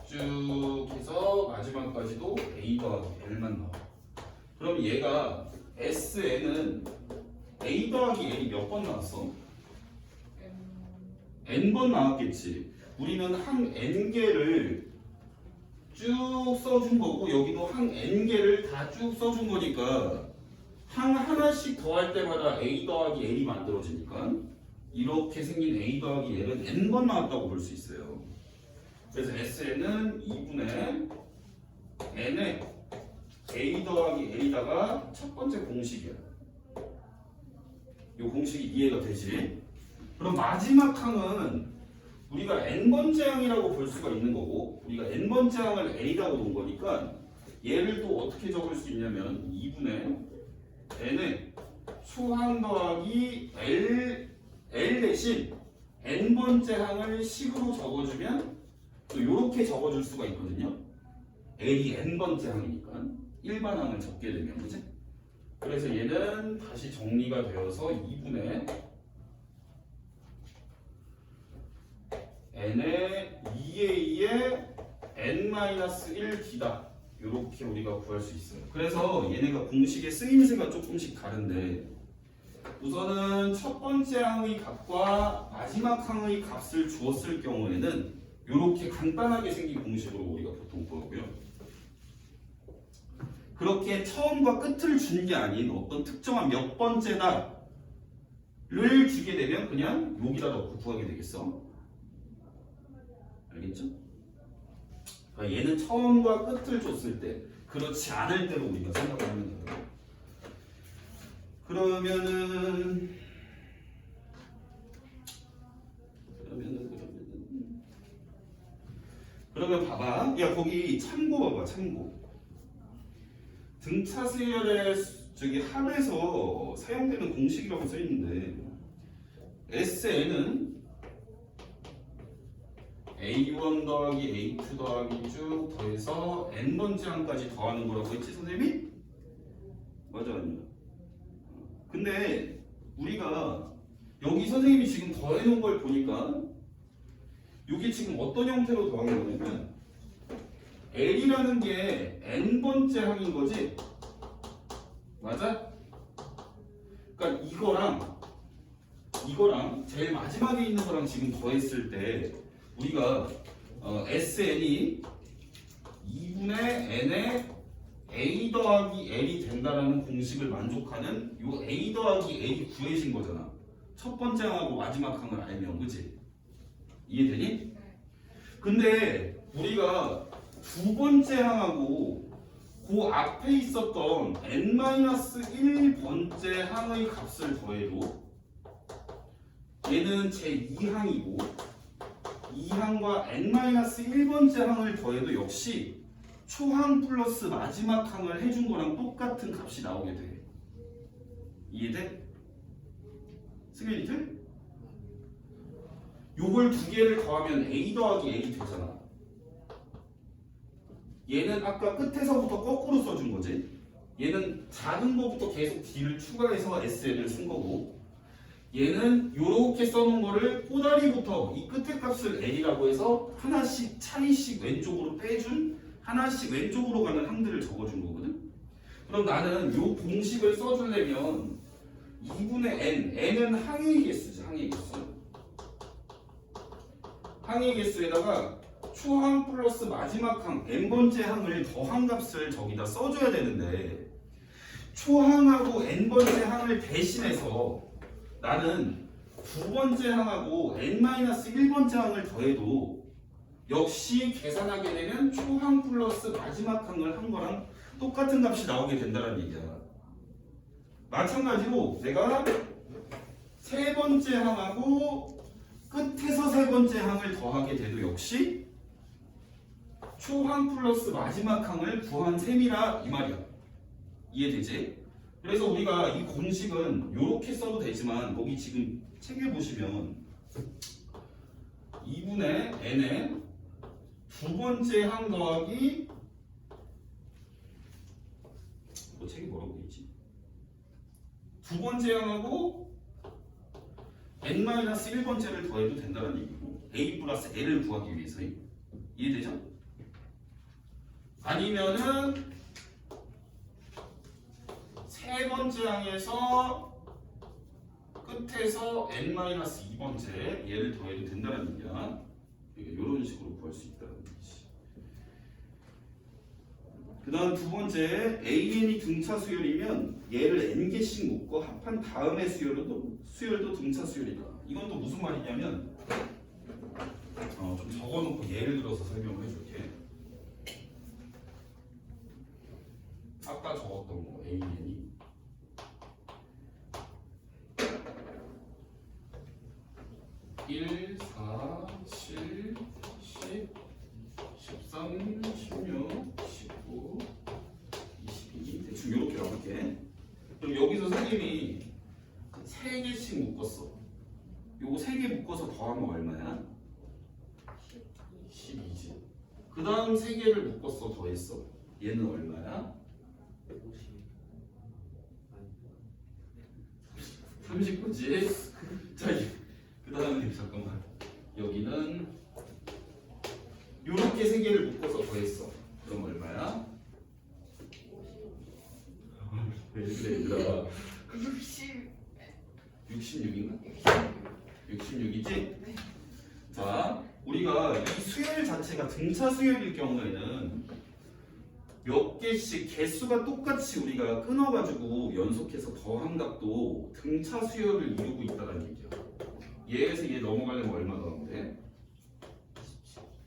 쭉 해서 마지막까지도 a 더하기 l만 나와. 그럼 얘가 SN은 a 더하기 n이 몇 번 나왔어? n번 나왔겠지. 우리는 항 n개를 쭉 써준 거고 여기도 항 n개를 다 쭉 써준 거니까 항 하나씩 더할 때마다 a 더하기 n이 만들어지니까 이렇게 생긴 a 더하기 n은 n번 나왔다고 볼 수 있어요. 그래서 SN은 2분의 n에 a 더하기 n에다가 첫 번째 공식이야. 이 공식이 이해가 되지? 그럼 마지막 항은 우리가 n번째 항이라고 볼 수가 있는 거고 우리가 n번째 항을 n이라고 놓은 거니까 얘를 또 어떻게 적을 수 있냐면 2분의 n에 수항 더하기 l 대신 n번째 항을 식으로 적어주면 또 이렇게 적어줄 수가 있거든요. l이 n번째 항이니까 일반항을 적게 되면, 그지? 그래서 얘는 다시 정리가 되어서 2분의 n의 2a의 n-1d다. 이렇게 우리가 구할 수 있어요. 그래서 얘네가 공식의 쓰임새가 조금씩 다른데 우선은 첫 번째 항의 값과 마지막 항의 값을 주었을 경우에는 이렇게 간단하게 생긴 공식으로 우리가 보통 구하고요. 그렇게 처음과 끝을 준 게 아닌 어떤 특정한 몇 번째다를 주게 되면 그냥 여기다 넣고 구하게 되겠어. 알겠죠? 그러니까 얘는 처음과 끝을 줬을 때 그렇지 않을 때로 우리가 생각을 하면 돼요. 그러면 봐봐. 야, 거기 참고 봐봐. 참고. 등차 수열의 저기 합에서 사용되는 공식이라고 써 있는데 SN은 A1 더하기 A2 더하기 쭉 더해서 n번째 항까지 더하는 거라고 했지, 선생님이? 맞아, 아니야? 근데 우리가 여기 선생님이 지금 더해놓은 걸 보니까 이게 지금 어떤 형태로 더한 거냐면 L이라는 게 n번째 항인 거지? 맞아? 그러니까 이거랑 제일 마지막에 있는 거랑 지금 더했을 때 우리가 SN이 2분의 n의 a 더하기 l이 된다라는 공식을 만족하는 요 a 더하기 l이 구해진 거잖아. 첫 번째 항하고 마지막 항을 알면, 그치? 이해되니? 근데 우리가 두 번째 항하고 그 앞에 있었던 n-1번째 항의 값을 더해도 얘는 제2항이고 2항과 n-1번째 항을 더해도 역시 초항 플러스 마지막 항을 해준 거랑 똑같은 값이 나오게 돼. 이해돼? 승현이 돼? 요걸 두 개를 더하면 a 더하기 l이 되잖아. 얘는 아까 끝에서부터 거꾸로 써준 거지. 얘는 작은 거부터 계속 d를 추가해서 sn을 쓴 거고 얘는 요렇게 써놓은 거를 꼬다리부터 이 끝에 값을 l이라고 해서 하나씩 차이씩 왼쪽으로 빼준 하나씩 왼쪽으로 가는 항들을 적어준 거거든. 그럼 나는 요 공식을 써주려면 2분의 n, n은 항의 개수지, 항의 개수. 항의 개수에다가 초항 플러스 마지막 항, n번째 항을 더한 값을 저기다 써줘야 되는데 초항하고 n번째 항을 대신해서 나는 두 번째 항하고 n-1번째 항을 더해도 역시 계산하게 되면 초항 플러스 마지막 항을 한 거랑 똑같은 값이 나오게 된다는 얘기야. 마찬가지로 내가 세 번째 항하고 끝에서 세 번째 항을 더하게 돼도 역시 초항 플러스 마지막 항을 구한 셈이라 이 말이야. 이해되지? 그래서 우리가 이 공식은 이렇게 써도 되지만 거기 지금 책에 보시면 2분의 n에 두 번째 항 더하기 뭐 책이 뭐라고 돼 있지? 두 번째 항하고 n-1번째를 더해도 된다는 얘기고 a 플러스 n을 구하기 위해서 이해되죠? 아니면은 세 번째 항에서 끝에서 n-2번째 얘를 더해도 된다는 얘기야. 이런 식으로 구할 수 있다는 얘기지. 그 다음 두 번째 an이 등차 수열이면 얘를 n개씩 묶고 합한 다음에 수열도 등차 수열이다. 이건 또 무슨 말이냐면 좀 적어놓고 예를 들어서 설명을 해줄게. 아까 적었던 거 an이 1, 4, 7, 10, 13, 16, 19, 22 대충 이렇게 나올게. 그럼 여기서 선생님이 3개씩 묶었어. 요거 3개 묶어서 더하면 얼마야? 12지. 그 다음 3개를 묶었어, 더했어. 얘는 얼마야? 39지. 자, 그 다음에 잠깐만. 여기는 요렇게 3개를 묶어서 더했어. 그럼 얼마야? 왜 그래 얘들아? 66인가? 66이지? 자, 우리가 이 수열 자체가 등차 수열일 경우에는 몇 개씩 개수가 똑같이 우리가 끊어가지고 연속해서 더한 값도 등차 수열을 이루고 있다는 얘기야. 얘에서 얘 넘어가려면 얼마 더하면 돼?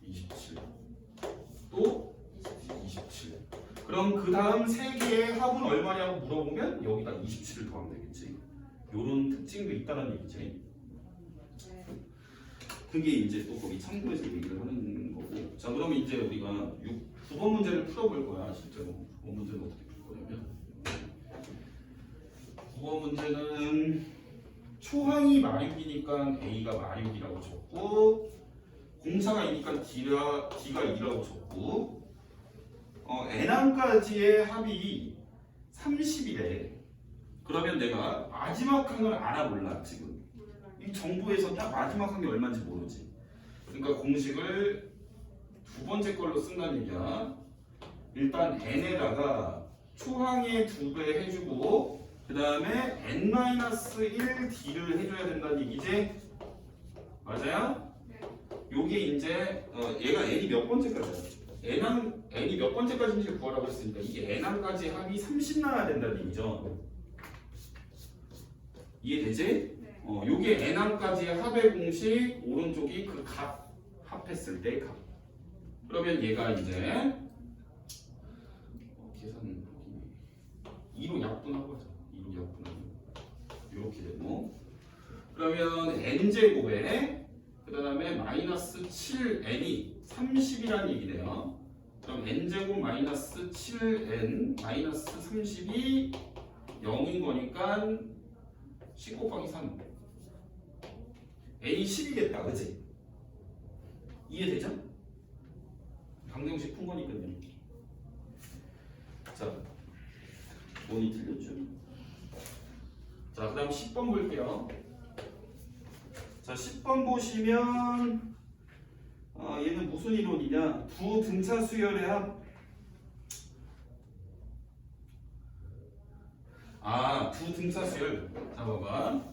27. 또 27. 그럼 그 다음 세 개의 합은 얼마냐고 물어보면 여기다 27을 더하면 되겠지. 요런 특징도 있다는 얘기지. 그게 이제 또 거기 참고해서 얘기를 하는 거고. 자, 그러면 이제 우리가 9번 문제를 풀어볼 거야, 실제로. 9번 문제는 어떻게 풀 거냐면 9번 문제는 초항이 마륙이니까 A가 마륙이라고 적고 공차가 E니까 D가 2라고 적고 N항까지의 합이 30이래. 그러면 내가 마지막 항을 알아볼라 지금. 이 정보에서 딱 마지막 항이 얼마인지 모르지. 그러니까 공식을 두 번째 걸로 쓴다는 얘기야. 일단 n에다가 초항의 2배 해주고 그 다음에 n-1d를 해줘야 된다는 얘기지? 맞아요? 요게 이제 얘가 n이 몇 번째까지야? n이 몇 번째까지인지 구하라고 했으니까 이게 n항까지 합이 30 나와야 된다는 얘기죠. 이해되지? 요게 n항까지의 합의 공식 오른쪽이 그 값 합했을 때 값. 그러면 얘가 이제 계산 2로 약분하고 하자. 2로 약분하고 이렇게 되고 그러면 n제곱에 그 다음에 마이너스 7n이 30이라는 얘기네요. 그럼 n제곱 마이너스 7n 마이너스 30이 0인 거니까 10 곱하기 3 n이 10이겠다, 그치? 이해되죠? 방정식 푼 거니까요. 자, 뭐니 틀렸죠? 자, 그 다음 10번 볼게요. 자, 10번 보시면 얘는 무슨 이론이냐? 두 등차 수열의 합 아, 두 등차 수열. 자, 봐봐.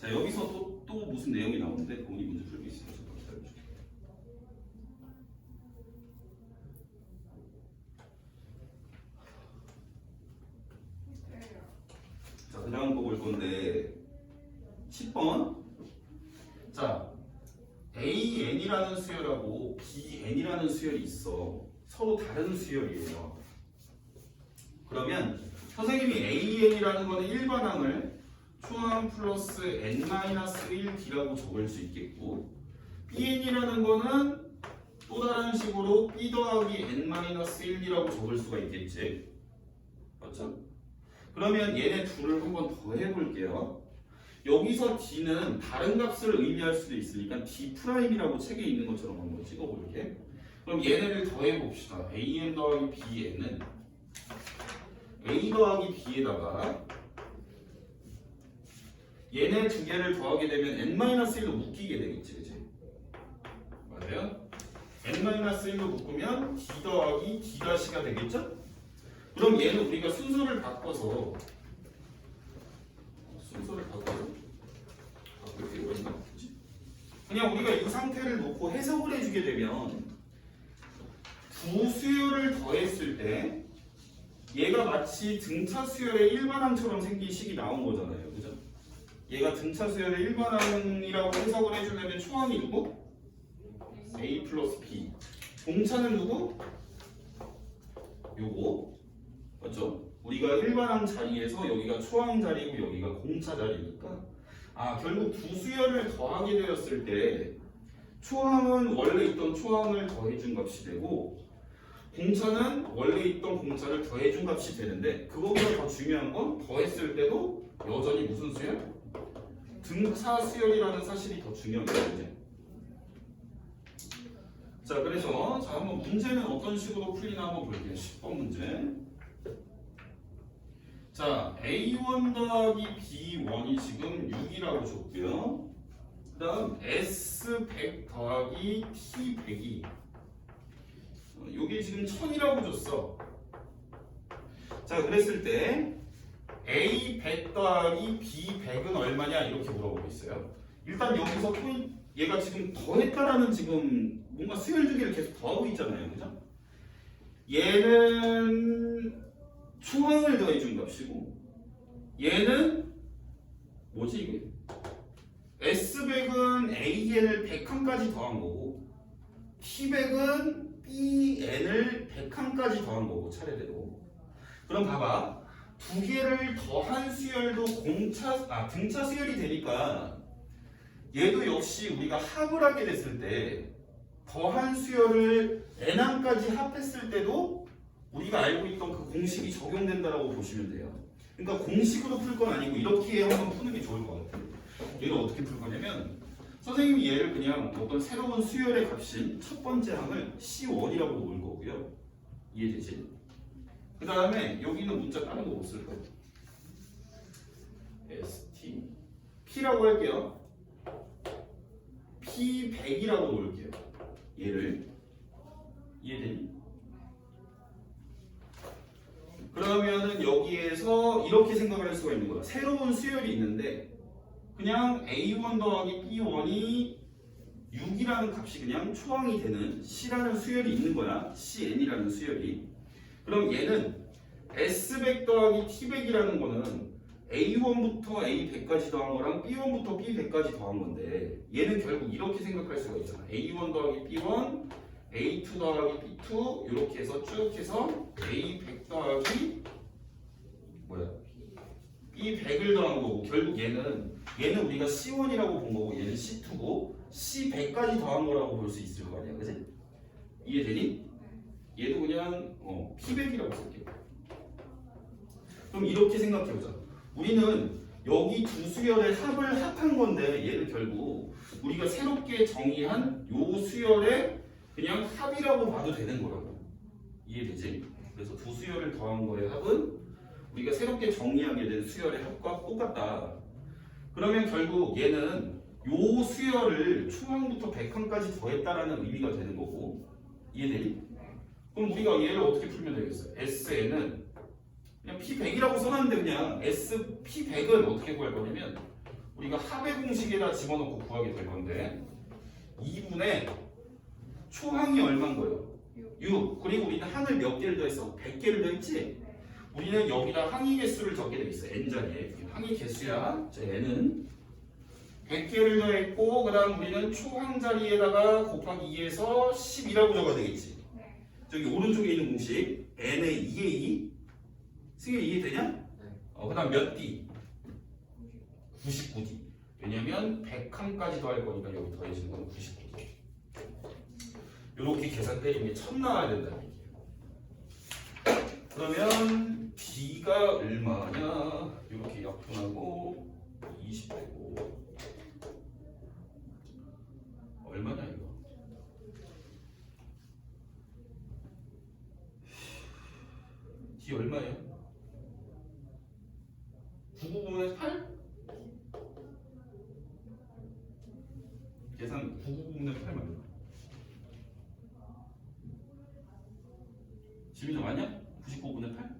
자, 여기서 또 무슨 내용이 나오는데 우리 문제 풀고 있어요. 잠깐만 기다려주세요. 자, 그 다음 거 볼 건데 10번. 자, AN이라는 수열하고 BN이라는 수열이 있어. 서로 다른 수열이에요. 그러면 선생님이 AN이라는 거는 일반항을 초항 플러스 n-1d라고 적을 수 있겠고, BN이라는 거는 또 다른 식으로 b 더하기 n-1이라고 적을 수가 있겠지. 맞죠? 그러면 얘네 둘을 한번 더 해볼게요. 여기서 d는 다른 값을 의미할 수도 있으니까 d'이라고 책에 있는 것처럼 한번 찍어볼게. 그럼 얘네를 더해봅시다. an 더하기 bn은 a 더하기 b에다가 얘네 두 개를 더하게 되면 n-1로 묶이게 되겠지, 그치? 맞아요? n-1로 묶으면 d 더하기 d'가 되겠죠? 그럼 얘는 우리가 순서를 바꿔서 바꿀 필요가 있나? 그치? 그냥 우리가 이 상태를 놓고 해석을 해주게 되면 두 수열을 더했을 때 얘가 마치 등차 수열의 일반항처럼 생긴 식이 나온 거잖아요, 그죠? 얘가 등차 수열의 일반항이라고 해석을 해주려면 초항이 누구? A 플러스 B. 공차는 누구? 요거. 맞죠? 우리가 일반항 자리에서 여기가 초항 자리고 여기가 공차 자리니까 결국 두 수열을 더하게 되었을 때 초항은 원래 있던 초항을 더해준 값이 되고 공차는 원래 있던 공차를 더해준 값이 되는데 그거보다 더 중요한 건 더했을 때도 여전히 무슨 수열? 등차 수열이라는 사실이 더 중요한 거죠. 자, 그래서 한번 문제는 어떤 식으로 풀리나 한번 볼게요. 10번 문제. 자, A1 더하기 B1이 지금 6이라고 줬고요. 그 다음 S100 더하기 T100이 요게 지금 1000이라고 줬어. 자, 그랬을 때 A100 더하기 B100은 얼마냐 이렇게 물어보고 있어요. 일단 여기서 얘가 지금 더했다라는 지금 뭔가 수열 주기를 계속 더하고 있잖아요, 그죠? 얘는 초항을 더해준 값이고 얘는 뭐지 이게? S100은 AN을 100칸까지 더한 거고 T100은 BN을 100칸까지 더한 거고 차례대로. 그럼 봐봐. 두 개를 더한 수열도 등차 수열이 되니까 얘도 역시 우리가 합을 하게 됐을 때 더한 수열을 n항까지 합했을 때도 우리가 알고 있던 그 공식이 적용된다라고 보시면 돼요. 그러니까 공식으로 풀 건 아니고 이렇게 한번 푸는 게 좋을 것 같아요. 얘를 어떻게 풀 거냐면 선생님이 얘를 그냥 어떤 새로운 수열의 값인 첫 번째 항을 C1이라고 놓을 거고요. 이해되지? 그 다음에 여기는 문자 다른 거 못 쓸 거예요. ST P라고 할게요. P100이라고 놓을게요. 얘를. 이해되니? 그러면은 여기에서 이렇게 생각할 수가 있는 거야. 새로운 수열이 있는데 그냥 A1 더하기 B1이 6이라는 값이 그냥 초항이 되는 C라는 수열이 있는 거야. CN이라는 수열이. 그럼 얘는 S100 더하기 T100이라는 거는 A1부터 A100까지 더한 거랑 B1부터 B100까지 더한 건데 얘는 결국 이렇게 생각할 수가 있잖아. A1 더하기 B1, A2 더하기 B2 이렇게 해서 쭉 해서 A100 더하기 B100을 더한 거고 결국 얘는 우리가 C1이라고 본 거고 얘는 C2고 C100까지 더한 거라고 볼 수 있을 거 아니야. 그치? 이해되니? 얘도 그냥 P100이라고 쓸게요. 그럼 이렇게 생각해보자. 우리는 여기 두 수열의 합을 합한 건데 얘를 결국 우리가 새롭게 정의한 요 수열의 그냥 합이라고 봐도 되는 거라고. 이해되지? 그래서 두 수열을 더한 거의 합은 우리가 새롭게 정의하게 된 수열의 합과 똑같다. 그러면 결국 얘는 요 수열을 초항부터 100칸까지 더했다라는 의미가 되는 거고. 이해되니? 그럼 우리가 얘를 어떻게 풀면 되겠어요? SN은 그냥 P100이라고 써놨는데 그냥 S P100은 어떻게 구할 거냐면 우리가 합의 공식에다 집어넣고 구하게 될 건데 2분의 초항이 얼마인 거예요? 6. 그리고 우리는 항을 몇 개를 더했어? 100개를 더했지? 우리는 여기다 항의 개수를 적게 돼 있어. n자리에. 항의 개수야. 자, n은 100개를 더했고 그 다음 우리는 초항 자리에다가 곱하기 2에서 10이라고 적어야 되겠지. 저기 오른쪽에 있는 공식 n의 2의 2. 승희 이해되냐? 그 다음 몇 D? 99D. 왜냐면 100항까지 더할 거니까 여기 더해지는 건 99D. 이렇게 계산 때리면 1000 나와야 된다는 얘기예요. 그러면 B가 얼마냐? 이렇게 약분하고 20 되고 얼마냐 이거? D 얼마예요? 99분의 8? 계산 99분의 8 맞나? 지민이 맞냐? 99분의 8?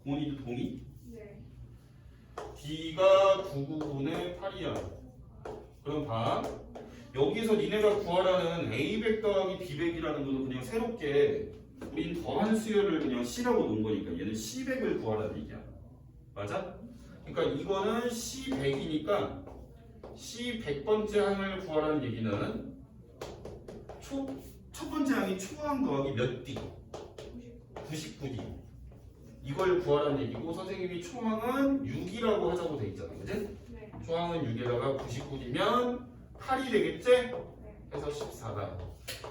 공원이도 동의? 네. D가 99분의 8이야. 그럼 봐. 여기서 니네가 구하라는 A100 더하기 B100이라는 거는 그냥 새롭게 우린 더한 수열을 그냥 C라고 놓은 거니까 얘는 C100을 구하라는 얘기야. 맞아? 그러니까 이거는 C100이니까 C100번째 항을 구하라는 얘기는 첫 번째 항이 초항 더하기 몇 D? 99D. 이걸 구하라는 얘기고 선생님이 초항은 6이라고 하자고 돼 있잖아. 그지? 네. 초항은 6에다가 99D면 8이 되겠지? 해서 14다.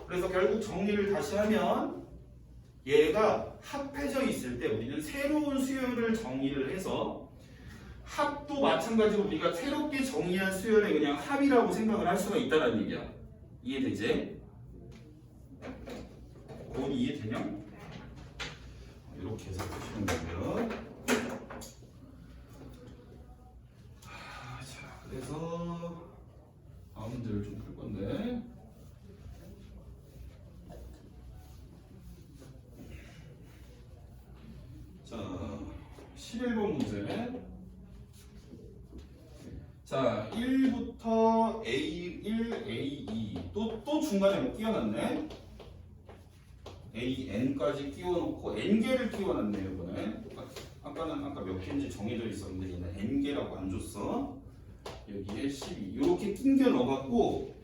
그래서 결국 정리를 다시 하면 얘가 합해져 있을 때 우리는 새로운 수열을 정리를 해서 합도 마찬가지로 우리가 새롭게 정의한 수열의 그냥 합이라고 생각을 할 수가 있다는 얘기야. 이해되지? 그건 이해되냐? 이렇게 해서 보시면 되고요. 자, 그래서 다음 문제를 좀 풀 건데. 자, 11번 문제. 자, 1부터 A1, A2 또 중간에 뭐 끼워놨네. AN까지 끼워놓고 N개를 끼워놨네요. 이번에 아까는 아까 몇 개인지 정해져 있었는데 얘는 N개라고 안 줬어. 여기에 12 이렇게 끼겨 넣어갖고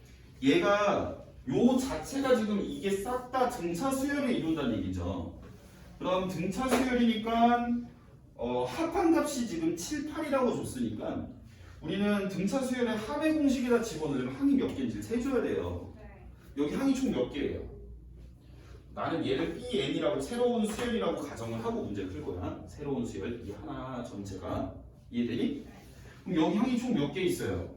얘가 요 자체가 지금 이게 싹 다 등차 수열을 이룬다는 얘기죠. 그럼 등차 수열이니까 합한 값이 지금 7, 8이라고 줬으니까 우리는 등차 수열의 합의 공식에다 집어넣으면 항이 몇 개인지 세줘야 돼요. 여기 항이 총 몇 개예요? 나는 얘를 BN이라고 새로운 수열이라고 가정을 하고 문제 풀 거야. 새로운 수열 이 하나 전체가 이해되니? 그럼 여기 항이 총 몇 개 있어요?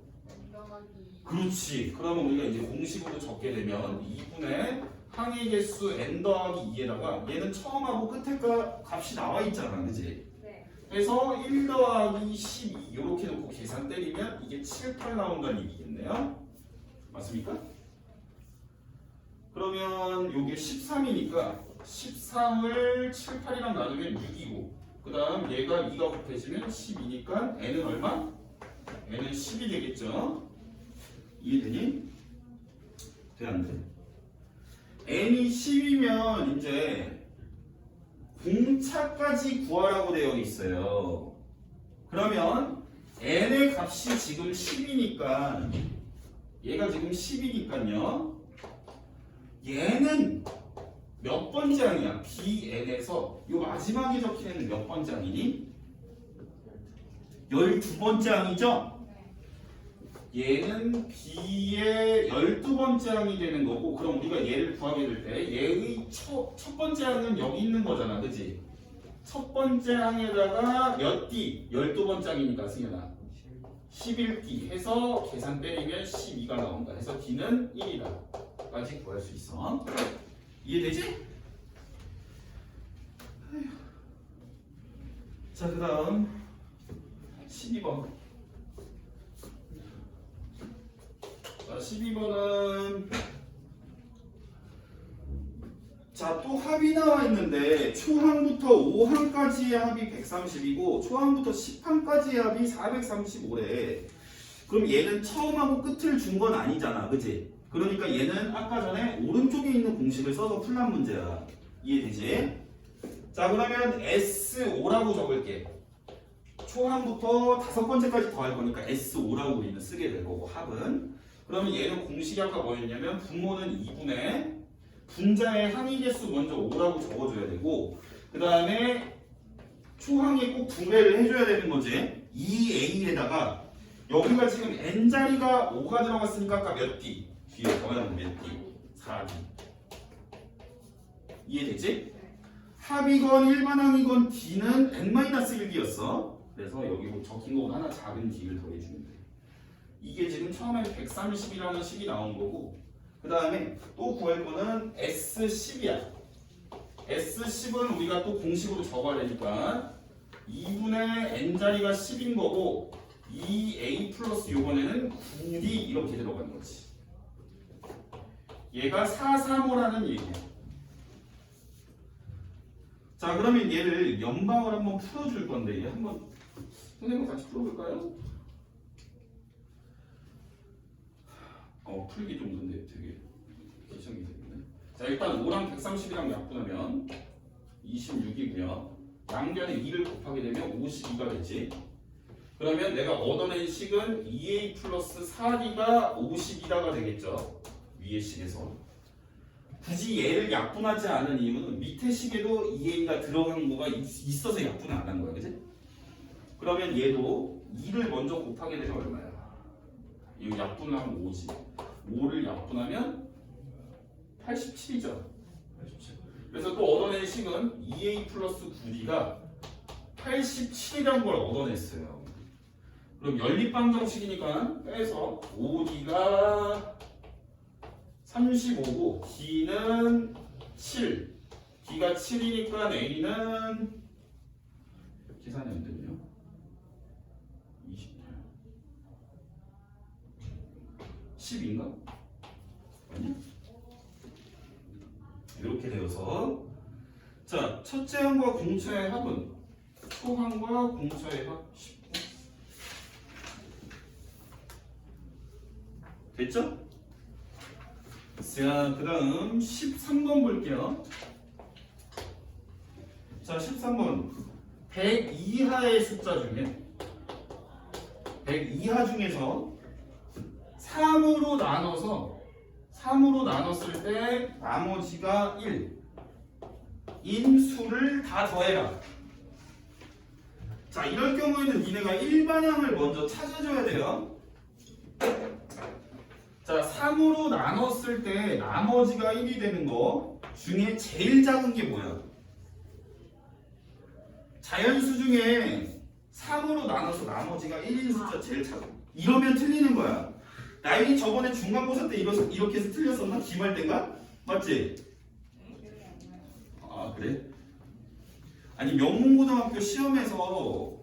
그렇지. 그러면 우리가 이제 공식으로 적게 되면 2분의 항의 개수 n 더하기 2에다가 얘는 처음하고 끝에 값이 나와 있잖아. 그지? 네. 그래서 1 더하기 12 이렇게 놓고 계산 때리면 이게 7, 8 나온다는 얘기겠네요. 맞습니까? 그러면 이게 13이니까 13을 7, 8이랑 나누면 6이고 그 다음 얘가 2가 곱해지면 12니까 n은 얼마? n은 10이 되겠죠? 이해되니? 돼, 안 돼? n이 10이면 이제 공차까지 구하라고 되어 있어요. 그러면 n의 값이 지금 10이니까 얘가 지금 10이니까요. 얘는 몇 번째 항이야? BN에서 요 마지막에 적힌 애는 몇 번째 항이니? 12번째 항이죠? 얘는 B의 12번째 항이 되는 거고 그럼 우리가 얘를 구하게 될 때 얘의 첫 번째 항은 여기 있는 거잖아. 그치? 첫 번째 항에다가 몇 D? 12번째 항이니까 승현아 11D 해서 계산 때리면 12가 나온다. 해서 D는 1이다 까지 구할 수 있어. 이해되지? 자, 그 다음 12번. 자, 12번은 자, 또 합이 나와 있는데 초항부터 5항까지의 합이 130이고 초항부터 10항까지의 합이 435래. 그럼 얘는 처음하고 끝을 준 건 아니잖아, 그치? 그러니까 얘는 아까 전에 오른쪽에 있는 공식을 써서 풀란 문제야. 이해되지? 자, 그러면 S5라고 적을게. 초항부터 5번째까지 더할 거니까 S5라고 우리는 쓰게 될 거고 합은. 그러면 얘는 공식이 아까 뭐였냐면 분모는 2분의 분자의 항의 개수 먼저 5라고 적어줘야 되고 그 다음에 초항에 꼭 분배를 해줘야 되는 거지. 2a에다가 여기가 지금 n자리가 5가 들어갔으니까 아까 몇 d? 뒤에 더하면 몇 d? 4d. 이해되지? 합이건 일반항이건 d는 n-1이었어. 그래서 여기 뭐 적힌 거보다 하나 작은 d를 더해주면 돼. 이게 지금 처음에 130이라는 식이 나온 거고 그 다음에 또 구할 거는 S10이야. S10은 우리가 또 공식으로 적어야 되니까 2분의 n자리가 10인 거고 2a 플러스 요번에는 9d 이렇게 들어가는 거지. 얘가 435라는 얘기야. 자, 그러면 얘를 연방을 한번 풀어줄 건데 얘 한번 선생님 같이 풀어볼까요? 풀기 좀 근데 되게 귀찮게 되네. 자, 일단 5랑 130이랑 약분하면 26이고요. 양변에 2를 곱하게 되면 52가 되지. 그러면 내가 얻어낸 식은 2a 플러스 4d가 52다가 되겠죠. 위의 식에서. 굳이 얘를 약분하지 않은 이유는 밑에 식에도 2a가 들어간 거가 있어서 약분을 안 한 거야. 그치? 그러면 얘도 2를 먼저 곱하게 되면 얼마야? 이거 약분을 하면 5지. 5를 약분하면 87이죠. 87. 그래서 또 얻어낸 식은 2a 플러스 9d가 87이라는 걸 얻어냈어요. 그럼 연립방정식이니까 빼서 5d가 35고 d는 7. d가 7이니까 a는 계산이 안 되네요. 28. 10인가? 아니? 이렇게 되어서 자, 첫째 항과 공처의 합은 초항과 공처의 합 19. 됐죠? 자, 그 다음 13번 볼게요. 자, 13번 100 이하의 숫자 중에 100 이하 중에서 3으로 나눴을 때 나머지가 1인 수를 다 더해라. 자, 이럴 경우에는 니네가 일반항을 먼저 찾아줘야 돼요. 자, 3으로 나눴을 때 나머지가 1이 되는 거 중에 제일 작은 게 뭐야? 자연수 중에 3으로 나눠서 나머지가 1인 숫자 제일 작아. 이러면 틀리는 거야. 나연이 저번에 중간고사 때 이렇게 해서 틀렸었나? 기말 때인가? 맞지? 아, 그래? 아니, 명문고등학교 시험에서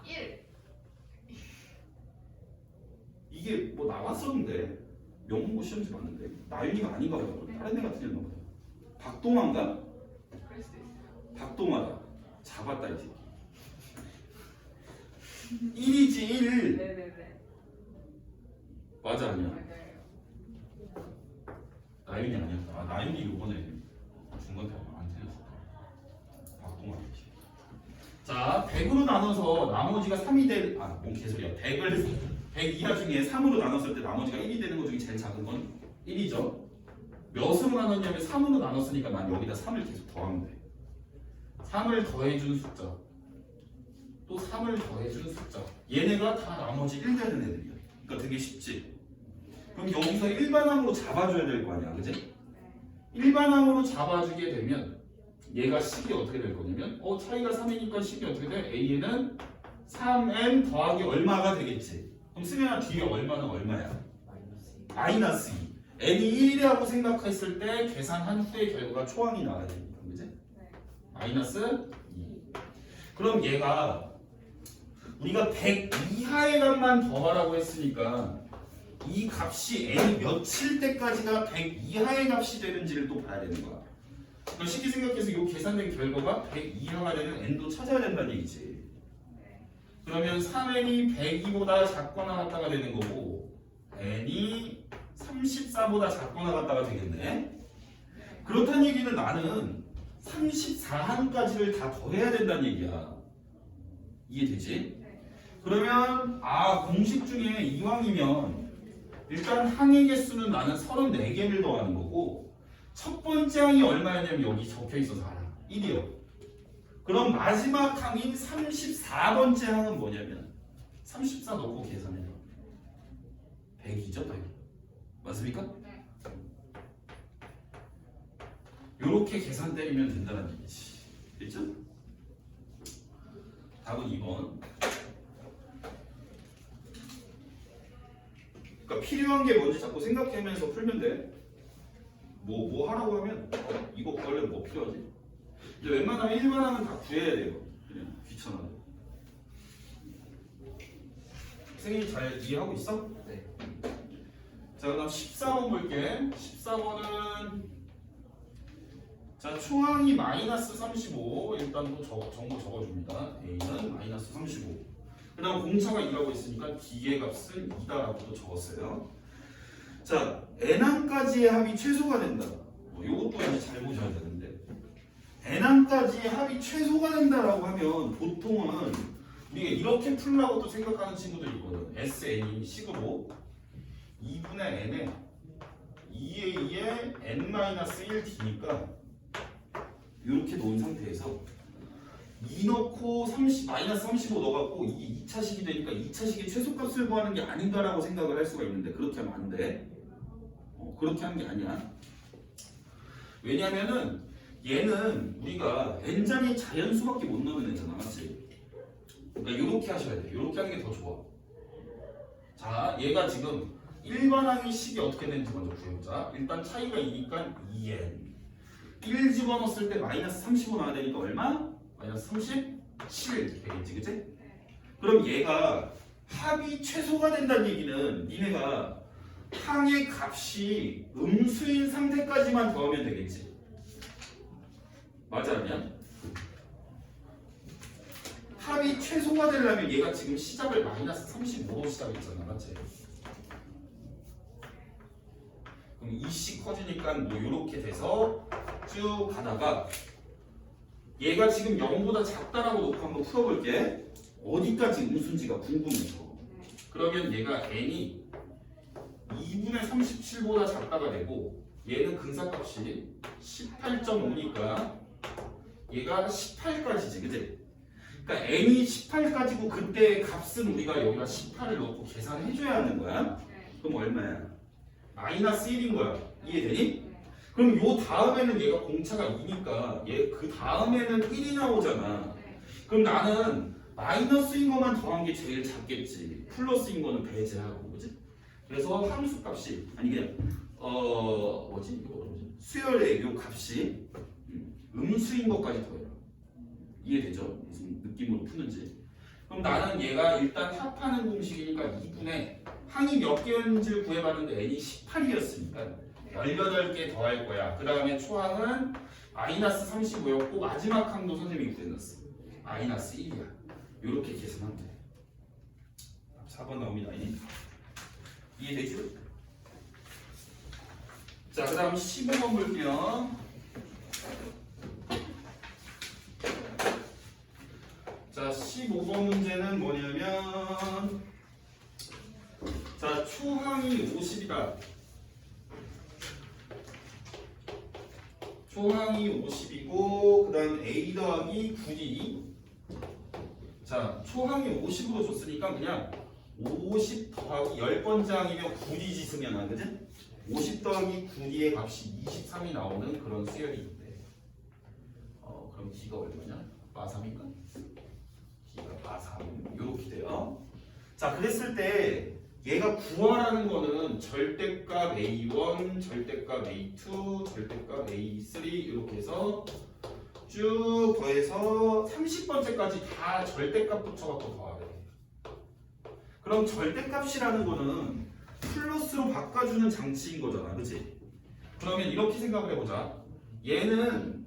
1. 이게 뭐 나왔었는데 명문고 시험지 봤는데 나윤이가 아닌가 보다. 다른 애가 틀렸나 보다. 박동환가? 그럴 수도 있어요. 박동환아. 잡았다 이 새끼. 1이지 1. 네네네. 맞아 아니야? 맞아요. 나윤이 아니었다. 아, 나윤이 요번에 중간 때 안 틀렸어. 박동환. 자, 100으로 나눠서 나머지가 3이 될, 아, 뭔 개소리야. 100 이하 중에 3으로 나눴을 때 나머지가 1이 되는 것 중에 제일 작은 건 1이죠. 몇으로 나눴냐면 3으로 나눴으니까 난 여기다 3을 계속 더하면 돼. 3을 더해준 숫자. 또 3을 더해준 숫자. 얘네가 다 나머지 1 되는 애들이야. 그러니까 되게 쉽지. 그럼 여기서 일반항으로 잡아줘야 될 거 아니야. 그지? 일반항으로 잡아주게 되면 얘가 식이 어떻게 될 거냐면 차이가 3이니까 식이 어떻게 돼? A에는 3n 더하기 얼마가 되겠지. 그럼 승현아 뒤에 얼마는 얼마야? 마이너스 2. n이 1이라고 생각했을 때 계산한 후의 결과가 초항이 나와야 되니까. 그지? 네. 마이너스 2. 그럼 얘가 우리가 100 이하의 값만 더하라고 했으니까 이 값이 n 몇일 때까지가 100 이하의 값이 되는지를 또 봐야 되는 거야. 그러니까 쉽게 생각해서 이 계산된 결과가 100 이하가 되는 n도 찾아야 된다는 얘기지. 그러면 3n이 102보다 작거나 같다가 되는 거고 n이 34보다 작거나 같다가 되겠네. 그렇다는 얘기는 나는 34항까지를 다 더해야 된다는 얘기야. 이해되지? 그러면 공식 중에 이왕이면 일단 항의 개수는 나는 34개를 더하는 거고 첫 번째 항이 얼마였냐면 여기 적혀 있어서 알아. 1이요. 그럼 마지막 항인 34번째 항은 뭐냐면 34 넣고 계산해요. 100이죠, 100. 맞습니까? 네. 요렇게 계산 때리면 된다는 얘기지. 됐죠? 답은 2번. 그러니까 필요한 게 뭔지 자꾸 생각하면서 풀면 돼. 뭐 하라고 하면 이거 구하려면 뭐 필요하지? 근데 웬만하면 일반항은 다 구해야 돼요. 그냥 귀찮아요. 선생님 잘 이해하고 있어? 네. 자, 그다음 14번 볼게. 14번은 자, 초항이 마이너스 35. 일단 또 정보 적어줍니다. A는 마이너스 35. 그 다음 공차가 2라고 있으니까 D의 값은 2다라고 또 적었어요. 자, n항까지의 합이 최소가 된다. 요것도 이제 잘 보셔야 되는데 n항까지의 합이 최소가 된다라고 하면 보통은 우리가 이렇게 풀라고 또 생각하는 친구들이 있거든. SN이 식으로 2분의 n에 2의 2에 n-1d니까 이렇게 놓은 상태에서 2 넣고 마이너스 35 넣어갖고 이게 2차식이 되니까 2차식의 최소값을 구하는 게 아닌가라고 생각을 할 수가 있는데 그렇게 하면 안 돼. 그렇게 하는 게 아니야. 왜냐면은 얘는 우리가 n잔이 자연수밖에 못 넣는 애잖아, 맞지? 그러니까 이렇게 하셔야 돼. 이렇게 하는 게 더 좋아. 자, 얘가 지금 일반항의 식이 어떻게 되는지 먼저 구해보자. 일단 차이가 2니까 2n. 1 집어넣었을 때 마이너스 35 나와야 되니까 얼마? 마이너스 37 되겠지, 그치? 그럼 얘가 합이 최소가 된다는 얘기는 니네가 항의 값이 음수인 상태까지만 더하면 되겠지. 맞아, 아니야? 합이 최소가 되려면 얘가 지금 시작을 마이너스 35로 시작했잖아, 맞지? 그럼 이씩 커지니까 뭐 요렇게 돼서 쭉 가다가 얘가 지금 0보다 작다라고 놓고 한번 풀어볼게. 어디까지 음수인지가 궁금해서. 그러면 얘가 n이 2분의 37보다 작다가 되고 얘는 근사값이 18.5니까 얘가 18까지지, 그치? 그러니까 n이 18까지고 그때의 값은 우리가 여기다 18을 넣고 계산해줘야 하는 거야. 그럼 얼마야? 마이너스 1인 거야. 이해되니? 그럼 요 다음에는 얘가 공차가 2니까 얘 그 다음에는 1이 나오잖아. 그럼 나는 마이너스인 것만 더한 게 제일 작겠지. 플러스인 거는 배제하고, 그지? 그래서 함수 값이 아니 그냥 뭐지? 이거 뭐지? 수열의 요 값이 음수인 것까지 더해요. 이해되죠? 무슨 느낌으로 푸는지. 그럼 나는 얘가 일단 합하는 공식이니까 2분의 항이 몇 개였는지를 구해봤는데 n이 18이었으니까 18개 더할 거야. 그 다음에 초항은 마이너스 35였고 마지막 항도 선생님이 구해놨어. 마이너스 1이야. 이렇게 계산하면 돼. 4번 나옵니다. 이해되죠? 자, 그 다음 15번 볼게요. 자, 15번 문제는 뭐냐면 자, 초항이 50이다. 초항이 50이고 그 다음 a 더하기 9d. 자, 초항이 50으로 줬으니까 그냥 50 더하기 10번째 항이면 9d 쓰면 안 되지? 50 더하기 9d의 값이 23이 나오는 그런 수열이 있대. 그럼 d가 얼마냐? 마삼인가? d가 마삼. 이렇게 돼요. 자, 그랬을 때 얘가 구하라는 거는 절대값 A1, 절대값 A2, 절대값 A3 이렇게 해서 쭉 더해서 30번째까지 다 절대값 붙여갖고 더하래. 그럼 절대값이라는 거는 플러스로 바꿔주는 장치인 거잖아, 그치? 그러면 이렇게 생각을 해보자. 얘는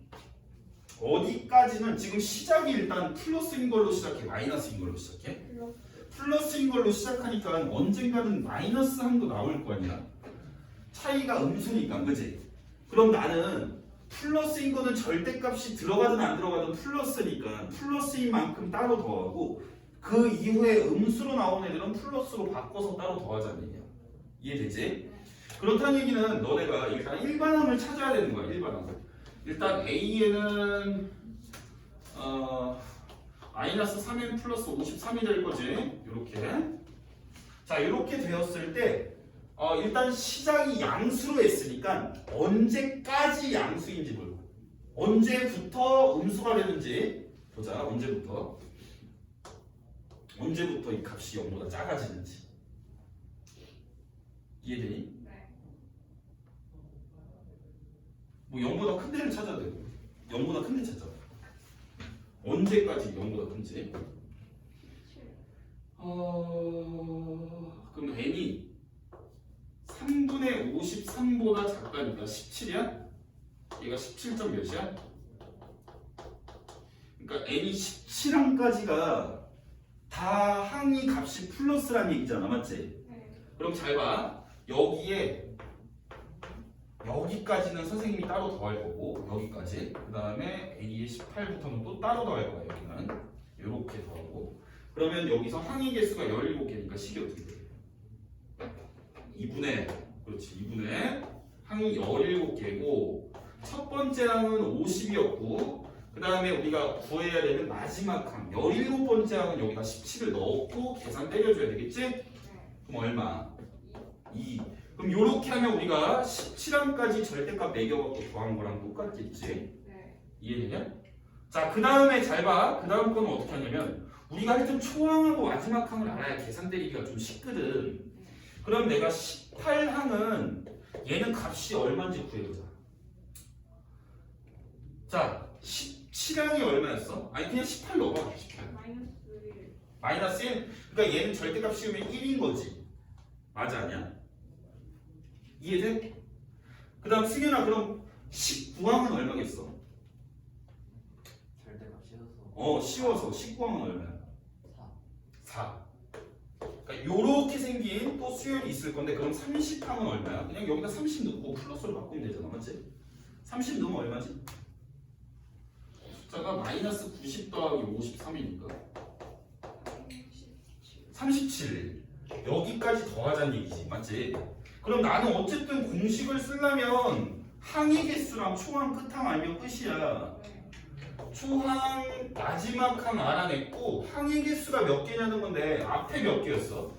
어디까지는 지금 시작이 일단 플러스인 걸로 시작해, 마이너스인 걸로 시작해? 플러스인 걸로 시작하니까 언젠가는 마이너스 한도 나올 거 아니야? 차이가 음수니까, 그치? 그럼 나는 플러스인 거는 절대값이 들어가든 안 들어가든 플러스니까 플러스인 만큼 따로 더하고 그 이후에 음수로 나온 애들은 플러스로 바꿔서 따로 더하자는 얘기야. 이해되지? 그렇다는 얘기는 너네가 일단 일반항을 찾아야 되는 거야. 일반항. 일단 A에는 마이너스 3n 플러스 53이 될 거지. 이렇게. 자, 이렇게 되었을 때 일단 시작이 양수로 했으니까 언제까지 양수인지 모르고 언제부터 음수가 되는지 보자. 언제부터 이 값이 0보다 작아지는지. 이해되니? 네. 뭐 0보다 큰 데를 찾아야 되고 0보다 큰 데 찾아. 언제까지 0보다 큰지. 7. 그럼 n이 3분의 53보다 작다니까 17이야? 얘가 17점 몇이야? 그러니까 n이 17항까지가 다 항이 값이 플러스란 얘기잖아, 맞지? 네. 그럼 잘 봐. 여기까지는 선생님이 따로 더할 거고 여기까지. 그 다음에 n이 18부터는 또 따로 더할 거야. 여기는 이렇게 더하고. 그러면 여기서 항의 개수가 17개니까 식이 어떻게 돼? 2분의 항이 17개고 첫 번째 항은 50이었고 그 다음에 우리가 구해야 되는 마지막 항 17번째 항은 여기다 17을 넣고 계산 때려줘야 되겠지? 네. 그럼 얼마? 2. 그럼 요렇게 하면 우리가 17항까지 절대값 매겨갖고 더한 거랑 똑같겠지? 네. 이해되냐? 자, 그 다음에 잘 봐. 그 다음 거는 어떻게 하냐면 우리가 일단 초항하고 마지막 항을 알아야 계산 때리기가 좀 쉽거든. 그럼 내가 18항은 얘는 값이 얼마인지 구해보자. 자, 17항이 얼마였어? 아니 그냥 18 넣어봐. 18. 마이너스 1. 마이너스 1? 그러니까 얘는 절대값 씌우면 1인 거지. 맞아 아니야? 이해돼? 그 다음 승현아 그럼 19항은 얼마겠어? 절대값 씌워서 씌워서 19항은 얼마야? 4. 4. 그러니까 요렇게 생긴 또 수열이 있을 건데 그럼 30항은 얼마야? 그냥 여기다 30 넣고 플러스로 바꾸면 되잖아, 맞지? 30 넣으면 얼마지? 숫자가 마이너스 90 더하기 53이니까 37. 여기까지 더하자는 얘기지, 맞지? 그럼 나는 어쨌든 공식을 쓰려면 항의 개수랑 초항 끝항 알면 끝이야. 네. 초항 마지막 항 알아냈고 항의 개수가 몇 개냐는 건데 앞에 몇 개였어?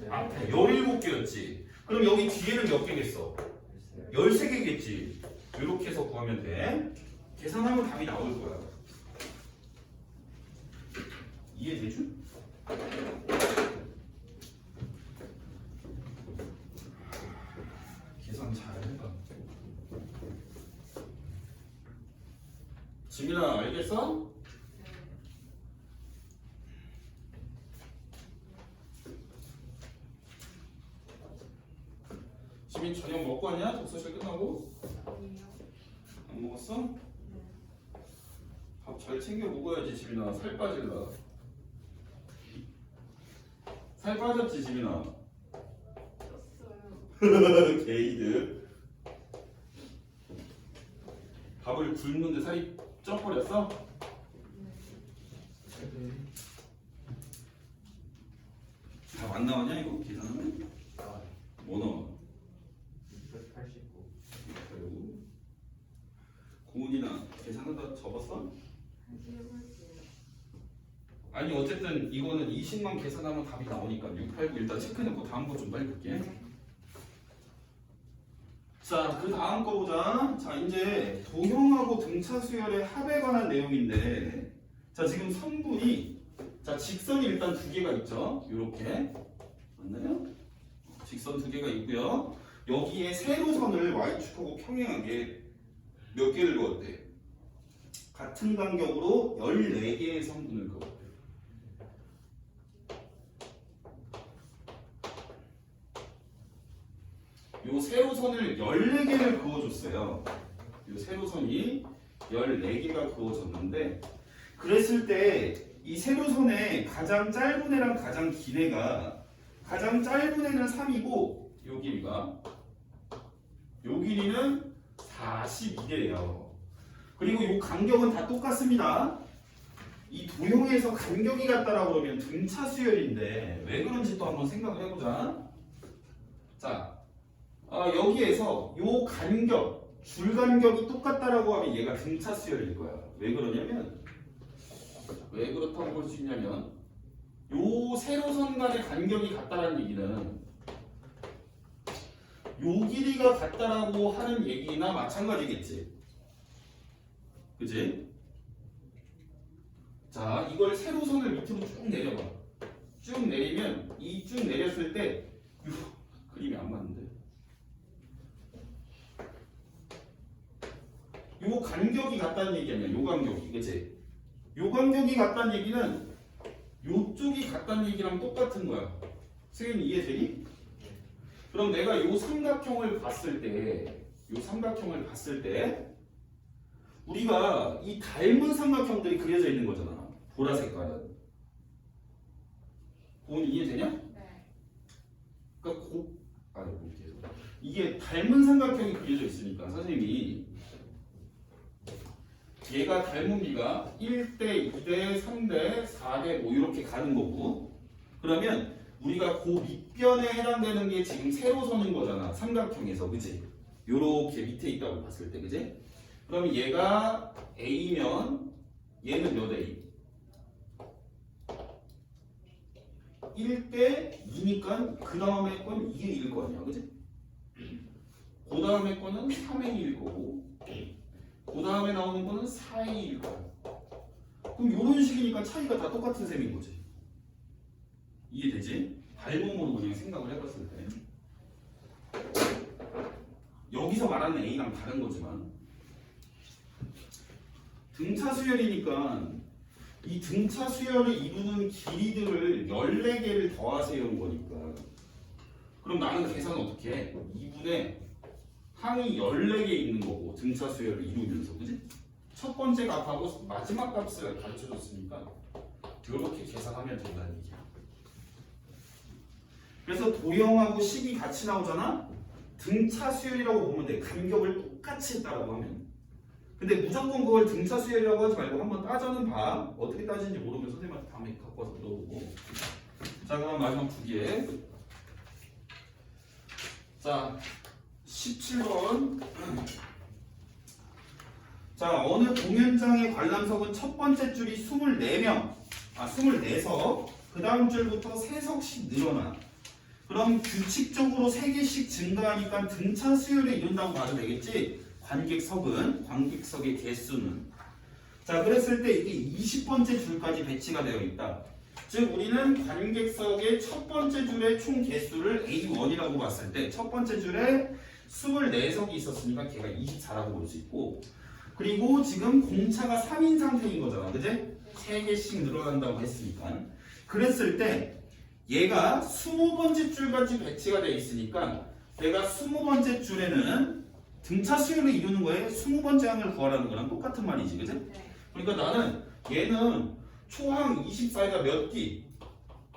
앞에 17개였지. 그럼 여기 뒤에는 몇 개겠어? 13개겠지. 이렇게 해서 구하면 돼. 계산하면 답이 나올 거야. 이해되죠? 계산 잘 해봐. 지민아 알겠어? 지민 저녁 먹고 왔냐? 독서실 끝나고? 아니요. 안 먹었어? 밥 잘 챙겨 먹어야지 지민아. 살 빠질라. 살 빠졌지 지민아. 떴어요. 게이드. 밥을 굶는데 살이 쪄버렸어? 밥 안 나왔냐 이거 계산하면? 뭐 나와? 289. 그리고 고은이나 계산하다 접었어? 다시 해볼게요. 아니 어쨌든 이거는 20만 계산하면 답이 나오니까 689 일단 체크해놓고 다음 거 좀 빨리 볼게. 자, 그 다음 거 보자. 자, 이제 도형하고 등차 수열의 합에 관한 내용인데, 자, 지금 선분이, 자, 직선이 일단 두 개가 있죠. 요렇게. 맞나요? 직선 두 개가 있고요. 여기에 세로선을 y축하고 평행하게 몇 개를 그었대? 같은 간격으로 14개의 선분을 그었대. 요 세로선을 14개를 그어줬어요. 요 세로선이 14개가 그어졌는데 그랬을 때 이 세로선의 가장 짧은 애랑 가장 긴 애가 가장 짧은 애는 3이고 요 길이가 요 길이는 42개예요. 그리고 요 간격은 다 똑같습니다. 이 도형에서 간격이 같다라고 그러면 등차 수열인데 왜 그런지 또 한번 생각을 해보자. 자, 여기에서 요 간격, 줄 간격이 똑같다라고 하면 얘가 등차 수열일 거야. 왜 그러냐면 왜 그렇다고 볼 수 있냐면 요 세로선 간의 간격이 같다라는 얘기는 요 길이가 같다라고 하는 얘기나 마찬가지겠지. 그치? 자, 이걸 세로선을 밑으로 쭉 내려봐. 쭉 내리면 이 쭉 내렸을 때 그림이 안 맞는데. 요 간격이 같다는 얘기 아니야. 요 간격이. 그치? 요 간격이 같다는 얘기는 요쪽이 같다는 얘기랑 똑같은 거야. 선생님 이해되니? 그럼 내가 요 삼각형을 봤을 때, 요 삼각형을 봤을 때 우리가 이 닮은 삼각형들이 그려져 있는 거잖아. 보라 색깔은. 그건 이해되냐? 네. 그러니까 볼게요. 이게 닮은 삼각형이 그려져 있으니까 선생님이 얘가 닮은 비가 1대, 2대, 3대, 4대 뭐 이렇게 가는 거고 그러면 우리가 그 밑변에 해당되는 게 지금 세로선인 거잖아. 삼각형에서. 그치? 요렇게 밑에 있다고 봤을 때. 그치? 그럼 얘가 A면 얘는 몇 A? 1대 2니까 그 다음에 건 2의 1거 아니야. 그치? 그 다음에 거는 3A일 거고 그 다음에 나오는 거는 4A일 거야. 그럼 이런 식이니까 차이가 다 똑같은 셈인 거지. 이해되지? 닮음으로 그냥 생각을 해봤을 때 여기서 말하는 A랑 다른 거지만 등차 수열이니까 이 등차 수열을 이루는 길이들을 14개를 더하세요인 거니까 그럼 나는 계산 어떻게 해? 2분의 항이 14개 있는 거고 등차 수열을 이루면서 그지? 첫 번째 값하고 마지막 값을 가르쳐줬으니까 이렇게 계산하면 된다는 얘기야. 그래서 도형하고 식이 같이 나오잖아? 등차 수열이라고 보면 돼. 간격을 똑같이 했다라고 하면. 근데 무조건 그걸 등차 수열이라고 하지 말고 한번 따져는 봐. 어떻게 따지는지 모르면 선생님한테 다음에 갖고 와서 물어보고. 자, 그럼 마지막 두 개. 자, 17번. 자, 어느 공연장의 관람석은 첫 번째 줄이 24석, 그 다음 줄부터 3석씩 늘어나. 그럼 규칙적으로 3개씩 증가하니까 등차 수열을 이룬다고 봐도 되겠지? 관객석의 개수는. 자, 그랬을 때 이게 20번째 줄까지 배치가 되어 있다. 즉, 우리는 관객석의 첫 번째 줄의 총 개수를 A1이라고 봤을 때 첫 번째 줄에 24석이 있었으니까 걔가 24라고 볼 수 있고 그리고 지금 공차가 3인 상태인 거잖아. 그지? 3개씩 늘어난다고 했으니까. 그랬을 때 얘가 20번째 줄까지 배치가 되어 있으니까 내가 20번째 줄에는 등차 수열을 이루는 거에 20번째 항을 구하라는 거랑 똑같은 말이지. 그지? 네. 그러니까 나는 얘는 초항 24에다 몇 기?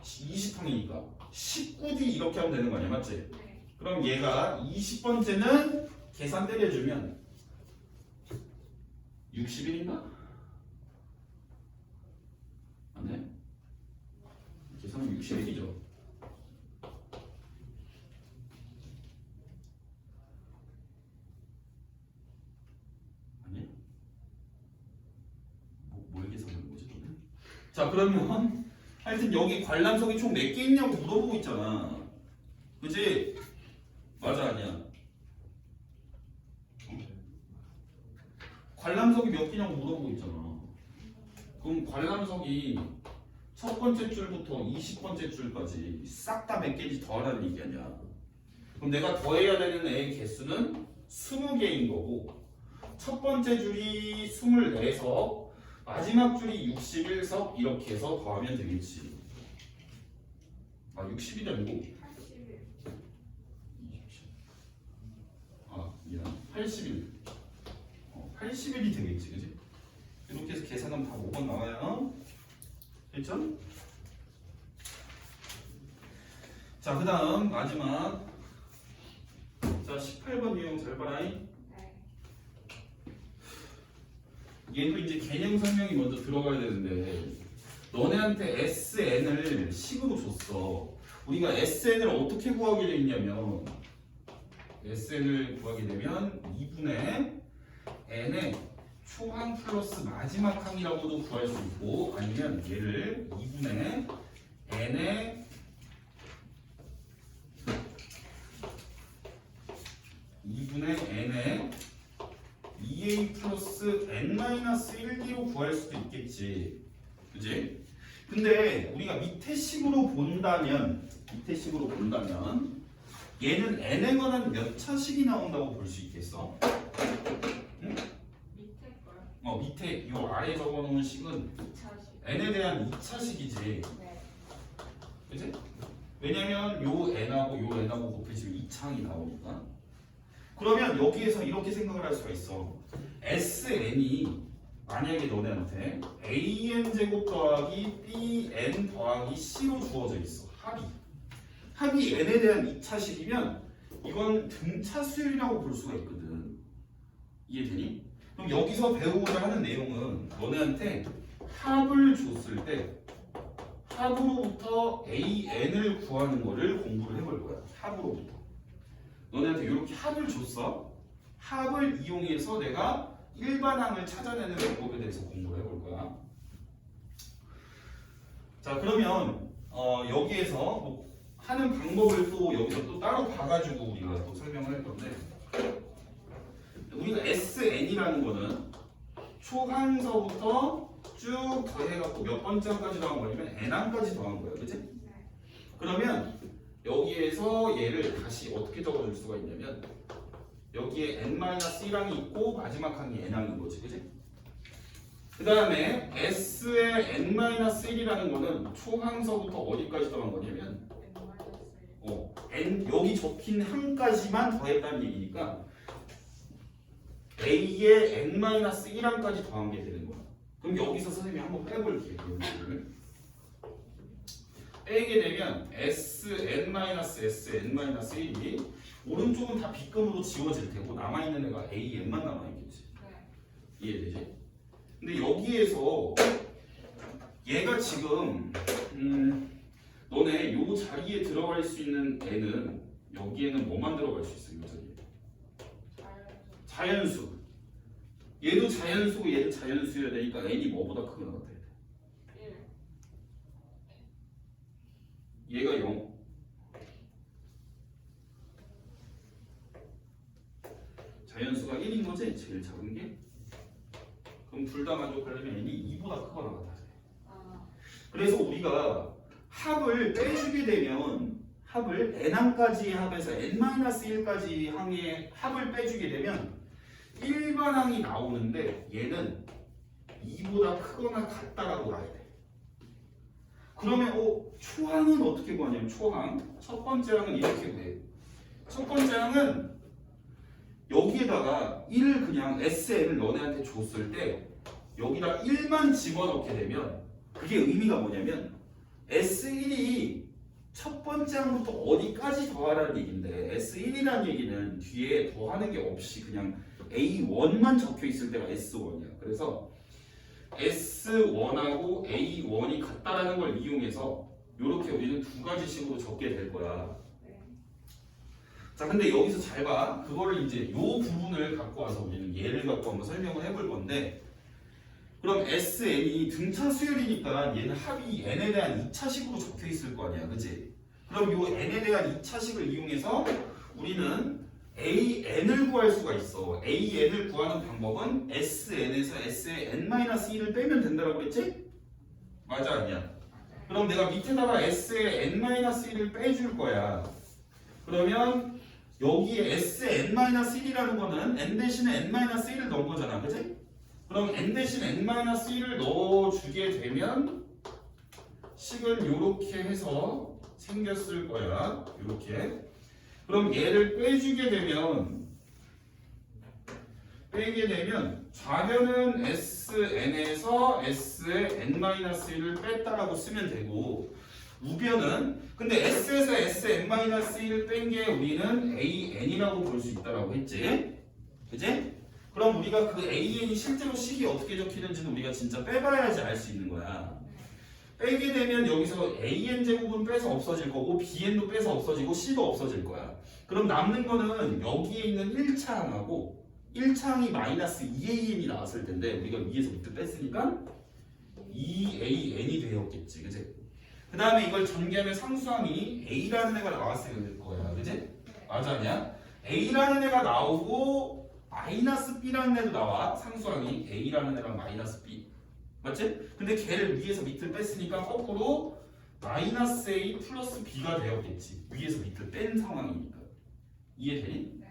20항이니까 19D 이렇게 하면 되는 거 아니야. 맞지? 네. 그럼 얘가 20번째는 계산 때려주면 60일인가? 맞네? 계산은 60일이죠. 아니? 뭘 계산하는 거지? 너는? 자, 그러면 하여튼 여기 관람석이 총 몇 개 있냐고 물어보고 있잖아. 그치? 맞아, 아니야? 관람석이 몇 개냐고 물어보고 있잖아. 그럼 관람석이 첫 번째 줄부터 20번째 줄까지 싹 다 몇 개인지 더하라는 얘기 아니야. 그럼 내가 더해야 되는 애의 개수는 20개인 거고 첫 번째 줄이 24석, 마지막 줄이 61석 이렇게 해서 더하면 되겠지. 60이 아니고 81. 80일. 80일이 되겠지, 그지? 이렇게 해서 계산하면 다 5번 나와요. 됐죠? 자, 그 다음 마지막. 자, 18번 유형 잘 봐라잉. 네. 얘도 이제 개념 설명이 먼저 들어가야 되는데 너네한테 SN을 식으로 줬어. 우리가 SN을 어떻게 구하게 돼 있냐면 SN을 구하게 되면 2분의 N의 초항 플러스 마지막 항이라고도 구할 수 있고 아니면 얘를 2분의 N의 2A 플러스 N-1D로 구할 수도 있겠지. 그지? 근데 우리가 밑에 식으로 본다면 얘는 N에 관한 몇 차식이 나온다고 볼 수 있겠어? 응? 밑에 걸. 밑에 요 아래 적어놓은 식은 2차식. N에 대한 2차식이지. 네. 그지? 왜냐면 요 N하고 곱해지면 2차항이 나오니까. 그러면 여기에서 이렇게 생각을 할 수가 있어. SN이 만약에 너네한테 AN제곱 더하기 BN 더하기 C로 주어져 있어. 합이 N에 대한 2차식이면 이건 등차 수열이라고 볼 수가 있거든. 이해되니? 그럼 여기서 배우고자 하는 내용은 너네한테 합을 줬을 때 합으로부터 AN을 구하는 거를 공부를 해볼 거야. 합으로부터. 너네한테 이렇게 합을 줬어. 합을 이용해서 내가 일반항을 찾아내는 방법에 대해서 공부를 해볼 거야. 자, 그러면 여기에서 뭐 하는 방법을 또 여기서 또 따로 봐가지고 우리가 또 설명을 할 건데 우리가 SN이라는 거는 초항서부터 쭉 더해갖고 몇 번째 항까지 더한 거냐면 N항까지 더한 거야. 그치? 네. 그러면 여기에서 얘를 다시 어떻게 적어줄 수가 있냐면 여기에 N-1항이 있고 마지막 항이 N항인 거지. 그치? 그 다음에 S의 N-1이라는 거는 초항서부터 어디까지 더한 거냐면 N 여기 적힌 항까지만 더했다는 얘기니까 A의 N-1항까지 더한 게 되는 거야. 그럼 여기서 선생님이 한번 빼볼게요. 빼게 되면 Sn-S, n-1이 오른쪽은 다 B급으로 지워질 테고 남아있는 애가 AN만 남아있겠지. 네. 이해되지? 근데 여기에서 얘가 지금 너네 요 자리에 들어갈 수 있는 애는 여기에는 뭐만 들어갈 수 있어? 요 자리에 자연수. 얘도 자연수고 얘도 자연수여야 되니까 n이 뭐보다 크거나 같아야 돼. 1. 얘가 0. 자연수가 1인 거지? 제일 작은 게? 그럼 둘 다 만족하려면 n이 2보다 크거나 같아야 돼. 그래서 우리가 합을 빼주게 되면 합을 n항까지 합에서 n-1까지 항의 합을 빼주게 되면 일반항이 나오는데 얘는 2보다 크거나 같다라고 봐야 돼. 그러면 초항은 어떻게 구하냐면 초항 첫 번째 항은 이렇게 구해. 첫 번째 항은 여기에다가 1을 그냥 SN을 너네한테 줬을 때 여기다 1만 집어넣게 되면 그게 의미가 뭐냐면 S1이 첫 번째 항부터 어디까지 더하라는 얘기인데 S1이라는 얘기는 뒤에 더하는 게 없이 그냥 A1만 적혀 있을 때가 S1이야. 그래서 S1하고 A1이 같다라는 걸 이용해서 이렇게 우리는 두 가지 식으로 적게 될 거야. 네. 자, 근데 여기서 잘 봐. 그거를 이제 요 부분을 갖고 와서 우리는 얘를 갖고 한번 설명을 해볼 건데 그럼 SN이 등차 수열이니까 얘는 합이 n에 대한 2차식으로 적혀 있을 거 아니야. 그치? 그럼 요 n에 대한 2차식을 이용해서 우리는 AN을 구할 수가 있어. AN을 구하는 방법은 SN에서 S의 N-1을 빼면 된다고 그랬지? 맞아 아니야? 그럼 내가 밑에다가 S의 N-1을 빼줄 거야. 그러면 여기에 S의 N-1이라는 거는 N 대신에 N-1을 넣은 거잖아. 그치? 그럼 N 대신 N-1을 넣어주게 되면 식은 요렇게 해서 생겼을 거야. 요렇게. 그럼 얘를 빼주게 되면 빼게 되면 좌변은 SN에서 S의 N-1을 뺐다라고 쓰면 되고 우변은 근데 S에서 Sn-1을 뺀 게 우리는 AN이라고 볼 수 있다라고 했지? 그지? 그럼 우리가 그 AN이 실제로 식이 어떻게 적히는지는 우리가 진짜 빼봐야지 알 수 있는 거야. 빼게 되면 여기서 AN 제곱은 빼서 없어질 거고 BN도 빼서 없어지고 C도 없어질 거야. 그럼 남는 거는 여기에 있는 1차항하고 1차항이 마이너스 2AN이 나왔을 텐데 우리가 위에서 밑에 뺐으니까 2AN이 되었겠지. 그지? 그 다음에 이걸 전개하면 상수항이 A라는 애가 나왔을 거야. 그지? 맞아 아니야? A라는 애가 나오고 마이너스 B라는 애도 나와. 상수항이 A라는 애랑 마이너스 B. 맞지? 근데 걔를 위에서 밑을 뺐으니까 거꾸로 마이너스 A 플러스 B가 되었겠지. 위에서 밑을 뺀 상황이니까. 이해되니?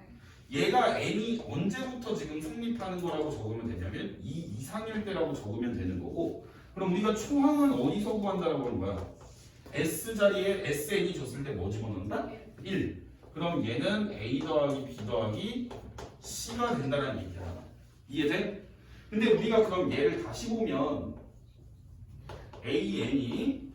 얘가 n이 언제부터 지금 성립하는 거라고 적으면 되냐면 이 이상일 때라고 적으면 되는 거고 그럼 우리가 초항은 어디서 구한다라고 하는 거야? S 자리에 SN이 줬을 때 뭐 집어넣는다? 1. 그럼 얘는 A 더하기 B 더하기 C가 된다는 얘기야. 이해돼? 근데 우리가 그럼 얘를 다시 보면 AN이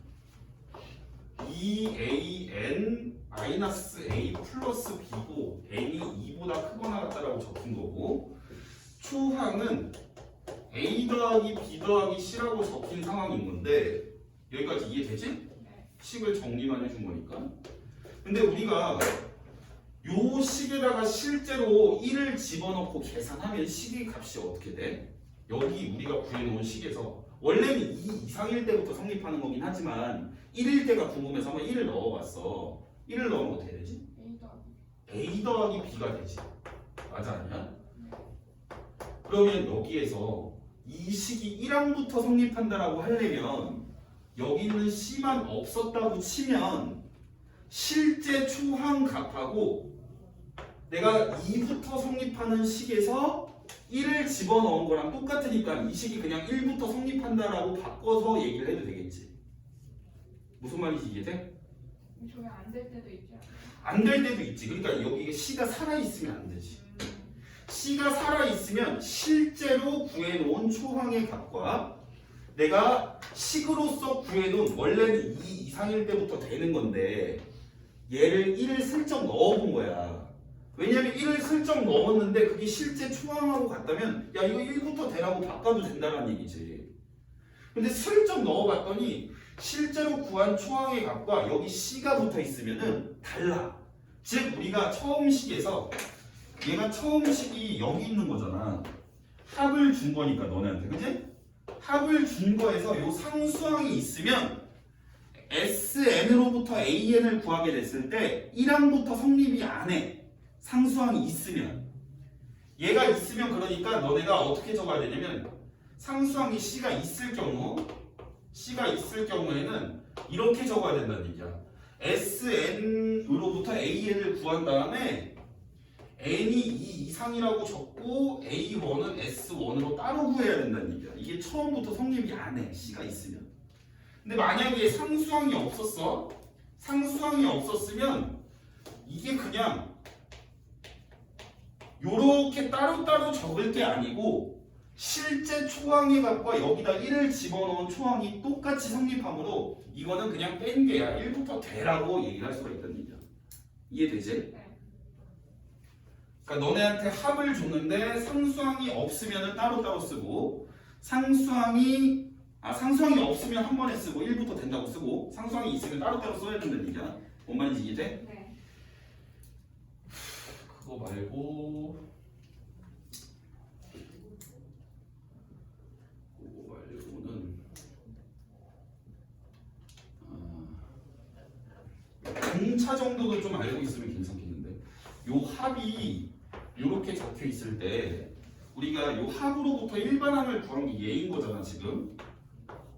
2AN A 플러스 B고 n이 2보다 크거나 같다라고 적힌 거고 초항은 A 더하기 B 더하기 C라고 적힌 상황인 건데 여기까지 이해되지? 식을 정리만 해준 거니까. 근데 우리가 요 식에다가 실제로 1을 집어넣고 계산하면 식의 값이 어떻게 돼? 여기 우리가 구해놓은 식에서 원래는 2 이상일 때부터 성립하는 거긴 하지만 1일 때가 궁금해서 한번 1을 넣어봤어. 1을 넣으면 어떻게 되지? A 더하기 B가 되지. 맞아 아니야? 그러면 여기에서 이 식이 1항부터 성립한다라고 하려면 여기 있는 C만 없었다고 치면 실제 초항 값하고 내가 2부터 성립하는 식에서 1을 집어넣은 거랑 똑같으니까 이 식이 그냥 1부터 성립한다라고 바꿔서 얘기를 해도 되겠지. 무슨 말인지 이해돼? 저게 안 될 때도 있지 않아요? 안 될 때도 있지. 그러니까 여기 C가 살아있으면 안 되지. C가 살아있으면 실제로 구해놓은 초항의 값과 내가 식으로서 구해놓은 원래는 2 이상일 때부터 되는 건데 얘를 1을 슬쩍 넣어본 거야. 왜냐면 1을 슬쩍 넣었는데 그게 실제 초항하고 같다면 야 이거 1부터 되라고 바꿔도 된다는 얘기지. 근데 슬쩍 넣어봤더니 실제로 구한 초항의 값과 여기 C가 붙어 있으면은 달라. 즉 우리가 처음 식에서 얘가 처음 식이 여기 있는 거잖아. 합을 준 거니까 너네한테 그지? 합을 준 거에서 요 상수항이 있으면 SN으로부터 AN을 구하게 됐을 때 1항부터 성립이 안 해. 상수항이 있으면 얘가 있으면 그러니까 너네가 어떻게 적어야 되냐면 상수항이 C가 있을 경우에는 이렇게 적어야 된다는 얘기야. SN으로부터 AN을 구한 다음에 N이 2 이상이라고 적고 A1은 S1으로 따로 구해야 된다는 얘기야. 이게 처음부터 성립이 안 해. C가 있으면. 근데 만약에 상수항이 없었어. 상수항이 없었으면 이게 그냥 요렇게 따로따로 적을 게 아니고 실제 초항의 값과 여기다 1을 집어넣은 초항이 똑같이 성립하므로 이거는 그냥 뺀 게야. 1부터 되라고 얘기할 수가 있다는 얘기야. 이해되지? 그러니까 너네한테 합을 줬는데 상수항이 없으면 따로따로 쓰고 상수항이 없으면 한 번에 쓰고 1부터 된다고 쓰고 상수항이 있으면 따로따로 써야 된다는 얘기야. 뭔 말인지 이해돼? 네. 그거 말고는 공차 정도도 좀 알고 있으면 괜찮겠는데 요 합이 요렇게 적혀 있을 때 우리가 요 합으로부터 일반항을 구한 게 얘인 거잖아 지금.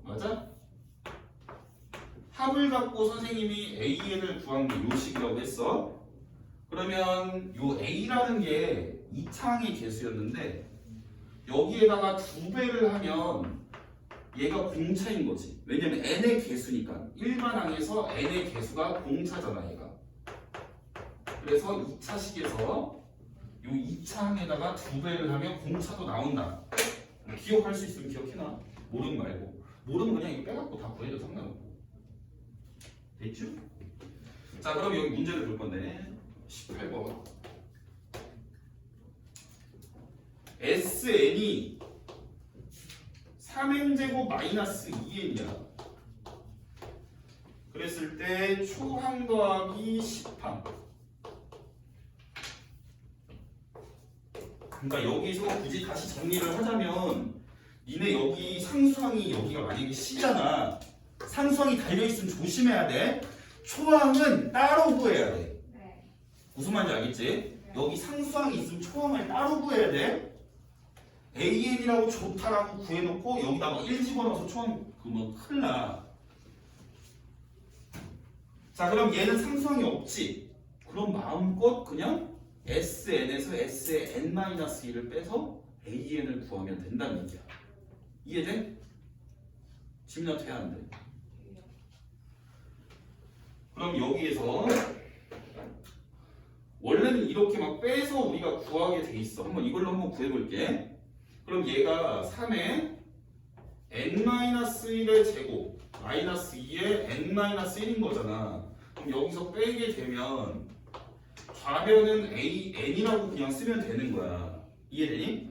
맞아? 합을 갖고 선생님이 AN을 구한 게 요 식이라고 했어. 그러면 요 A라는 게 2차항의 개수였는데 여기에다가 2배를 하면 얘가 공차인 거지. 왜냐면 n의 개수니까. 일반항에서 n의 개수가 공차잖아 얘가. 그래서 2차식에서 요 요 2차항에다가 2배를 하면 공차도 나온다. 기억할 수 있으면 기억해놔. 모르면 말고. 모르면 그냥 이거 빼갖고 다 구해도 상관없고. 됐죠? 자, 그럼 여기 문제를 볼 건데 18번. SN이 3n제곱 마이너스 2n이야. 그랬을 때 초항 더하기 10항. 그러니까 여기서 굳이 다시 정리를 하자면 니네 여기 상수항이 여기가 만약에 C잖아. 상수항이 달려있으면 조심해야 돼. 초항은 따로 구해야 돼. 네. 무슨 말인지 알겠지? 여기 상수항이 있으면 초항을 따로 구해야 돼. AN이라고 좋다라고 구해놓고 여기다 막 1 집어넣어서 초항 그뭐 큰일 나. 자, 그럼 얘는 상수항이 없지. 그럼 마음껏 그냥 SN에서 S의 n-1을 빼서 AN을 구하면 된다는 얘기야. 이해돼? 질문 돼야 안 돼? 그럼 여기에서 원래는 이렇게 막 빼서 우리가 구하게 돼 있어. 이걸로 한번 구해볼게. 그럼 얘가 3의 n-1의 제곱 마이너스 2의 n-1인 거잖아. 그럼 여기서 빼게 되면 좌변은 n이라고 그냥 쓰면 되는 거야. 이해되니?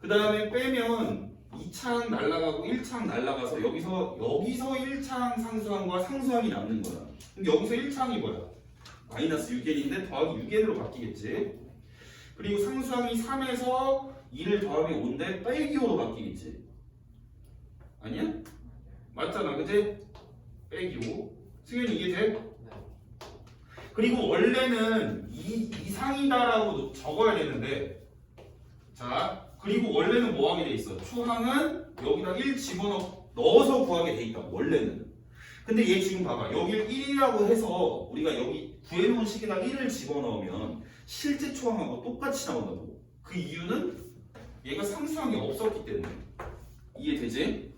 그 다음에 빼면 2차항 날라가고 1차항 날라가서 여기서 1차항 상수항과 상수항이 남는 거야. 그럼 여기서 1차항이 뭐야? 마이너스 6n인데 더하기 6n으로 바뀌겠지. 그리고 상수항이 3에서 2를 더하면 5인데 빼기 5로 바뀌겠지. 아니야? 맞잖아, 그치? 빼기 5. 승현이 이해돼? 그리고 원래는 이상이다라고 적어야 되는데, 자, 그리고 원래는 뭐 하게 돼 있어? 초항은 여기다 1 집어넣어서 구하게 돼 있다. 원래는. 근데 얘 지금 봐봐. 여기를 1이라고 해서 우리가 여기 구해놓은 식에다 1을 집어넣으면 실제 초항하고 똑같이 나온다고. 그 이유는 얘가 상수항이 없었기 때문에. 이해되지?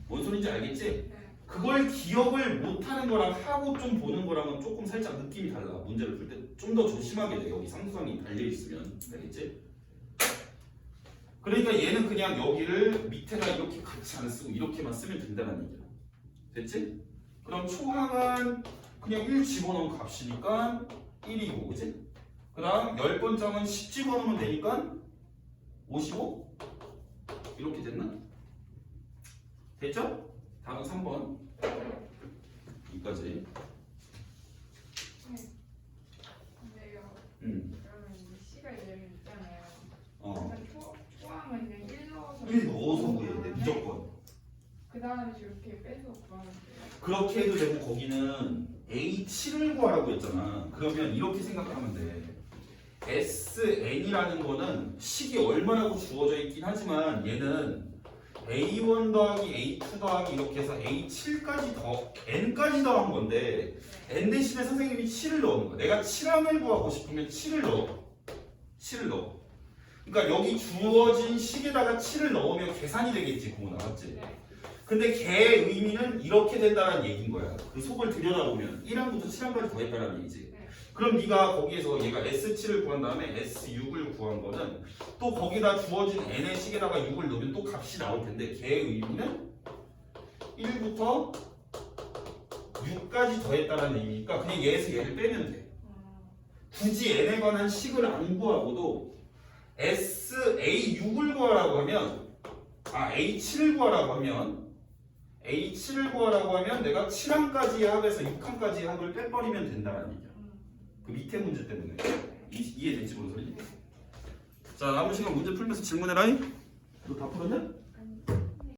뭔 소린지 알겠지? 네. 그걸 기억을 못하는 거랑 하고 좀 보는 거랑은 조금 살짝 느낌이 달라. 문제를 풀 때 좀 더 조심하게 돼. 여기 상수항이 달려있으면. 알겠지? 그러니까 얘는 그냥 여기를 밑에다 이렇게 같이 안 쓰고 이렇게만 쓰면 된다는 얘기야. 됐지? 그럼 초항은 그냥 1 집어넣은 값이니까 1이고, 그치? 그 다음 10번째는 10 집어넣으면 되니까 55? 이렇게 됐나? 됐죠? 다음 3번. 여기까지. 근데요. 음. 그러면 이제 C가 예를 있잖아요. 어. 그러면 초항은 그냥 1 넣어서 1 넣어서 구해야 돼, 무조건. 그 다음에 이렇게 빼서 구하면 돼요. 그렇게 해도 되고 거기는 A7을 구하라고 했잖아. 그러면 이렇게 생각하면 돼. SN이라는 거는 식이 얼마라고 주어져 있긴 하지만 얘는 A1 더하기 A2 더하기 이렇게 해서 A7까지 N까지 더한 건데 N 대신에 선생님이 7을 넣는 거야. 내가 7항을 구하고 싶으면 7을 넣어. 7을 넣어. 그러니까 여기 주어진 식에다가 7을 넣으면 계산이 되겠지. 그거 나왔지? 네. 근데 걔의 의미는 이렇게 된다는 얘기인 거야. 그 속을 들여다보면 1항부터 7항까지 구했다는 얘기지. 네. 그럼 네가 거기에서 얘가 S7을 구한 다음에 S6을 구한 거는 또 거기다 주어진 n의 식에다가 6을 넣으면 또 값이 나올 텐데 걔의 의미는 1부터 6까지 더했다는 의미니까 그냥 얘에서 얘를 빼면 돼. 굳이 n에 관한 식을 안 구하고도 A6을 구하라고 하면 A7을 구하라고 하면 A7을 구하라고 하면 내가 7항까지의 합에서 6항까지의 합을 빼버리면 된다는 얘기야. 그 밑에 문제 때문에. 이해되지 뭔 소리지? 자, 남은 시간 문제 풀면서 질문해라. 너 다 풀었냐?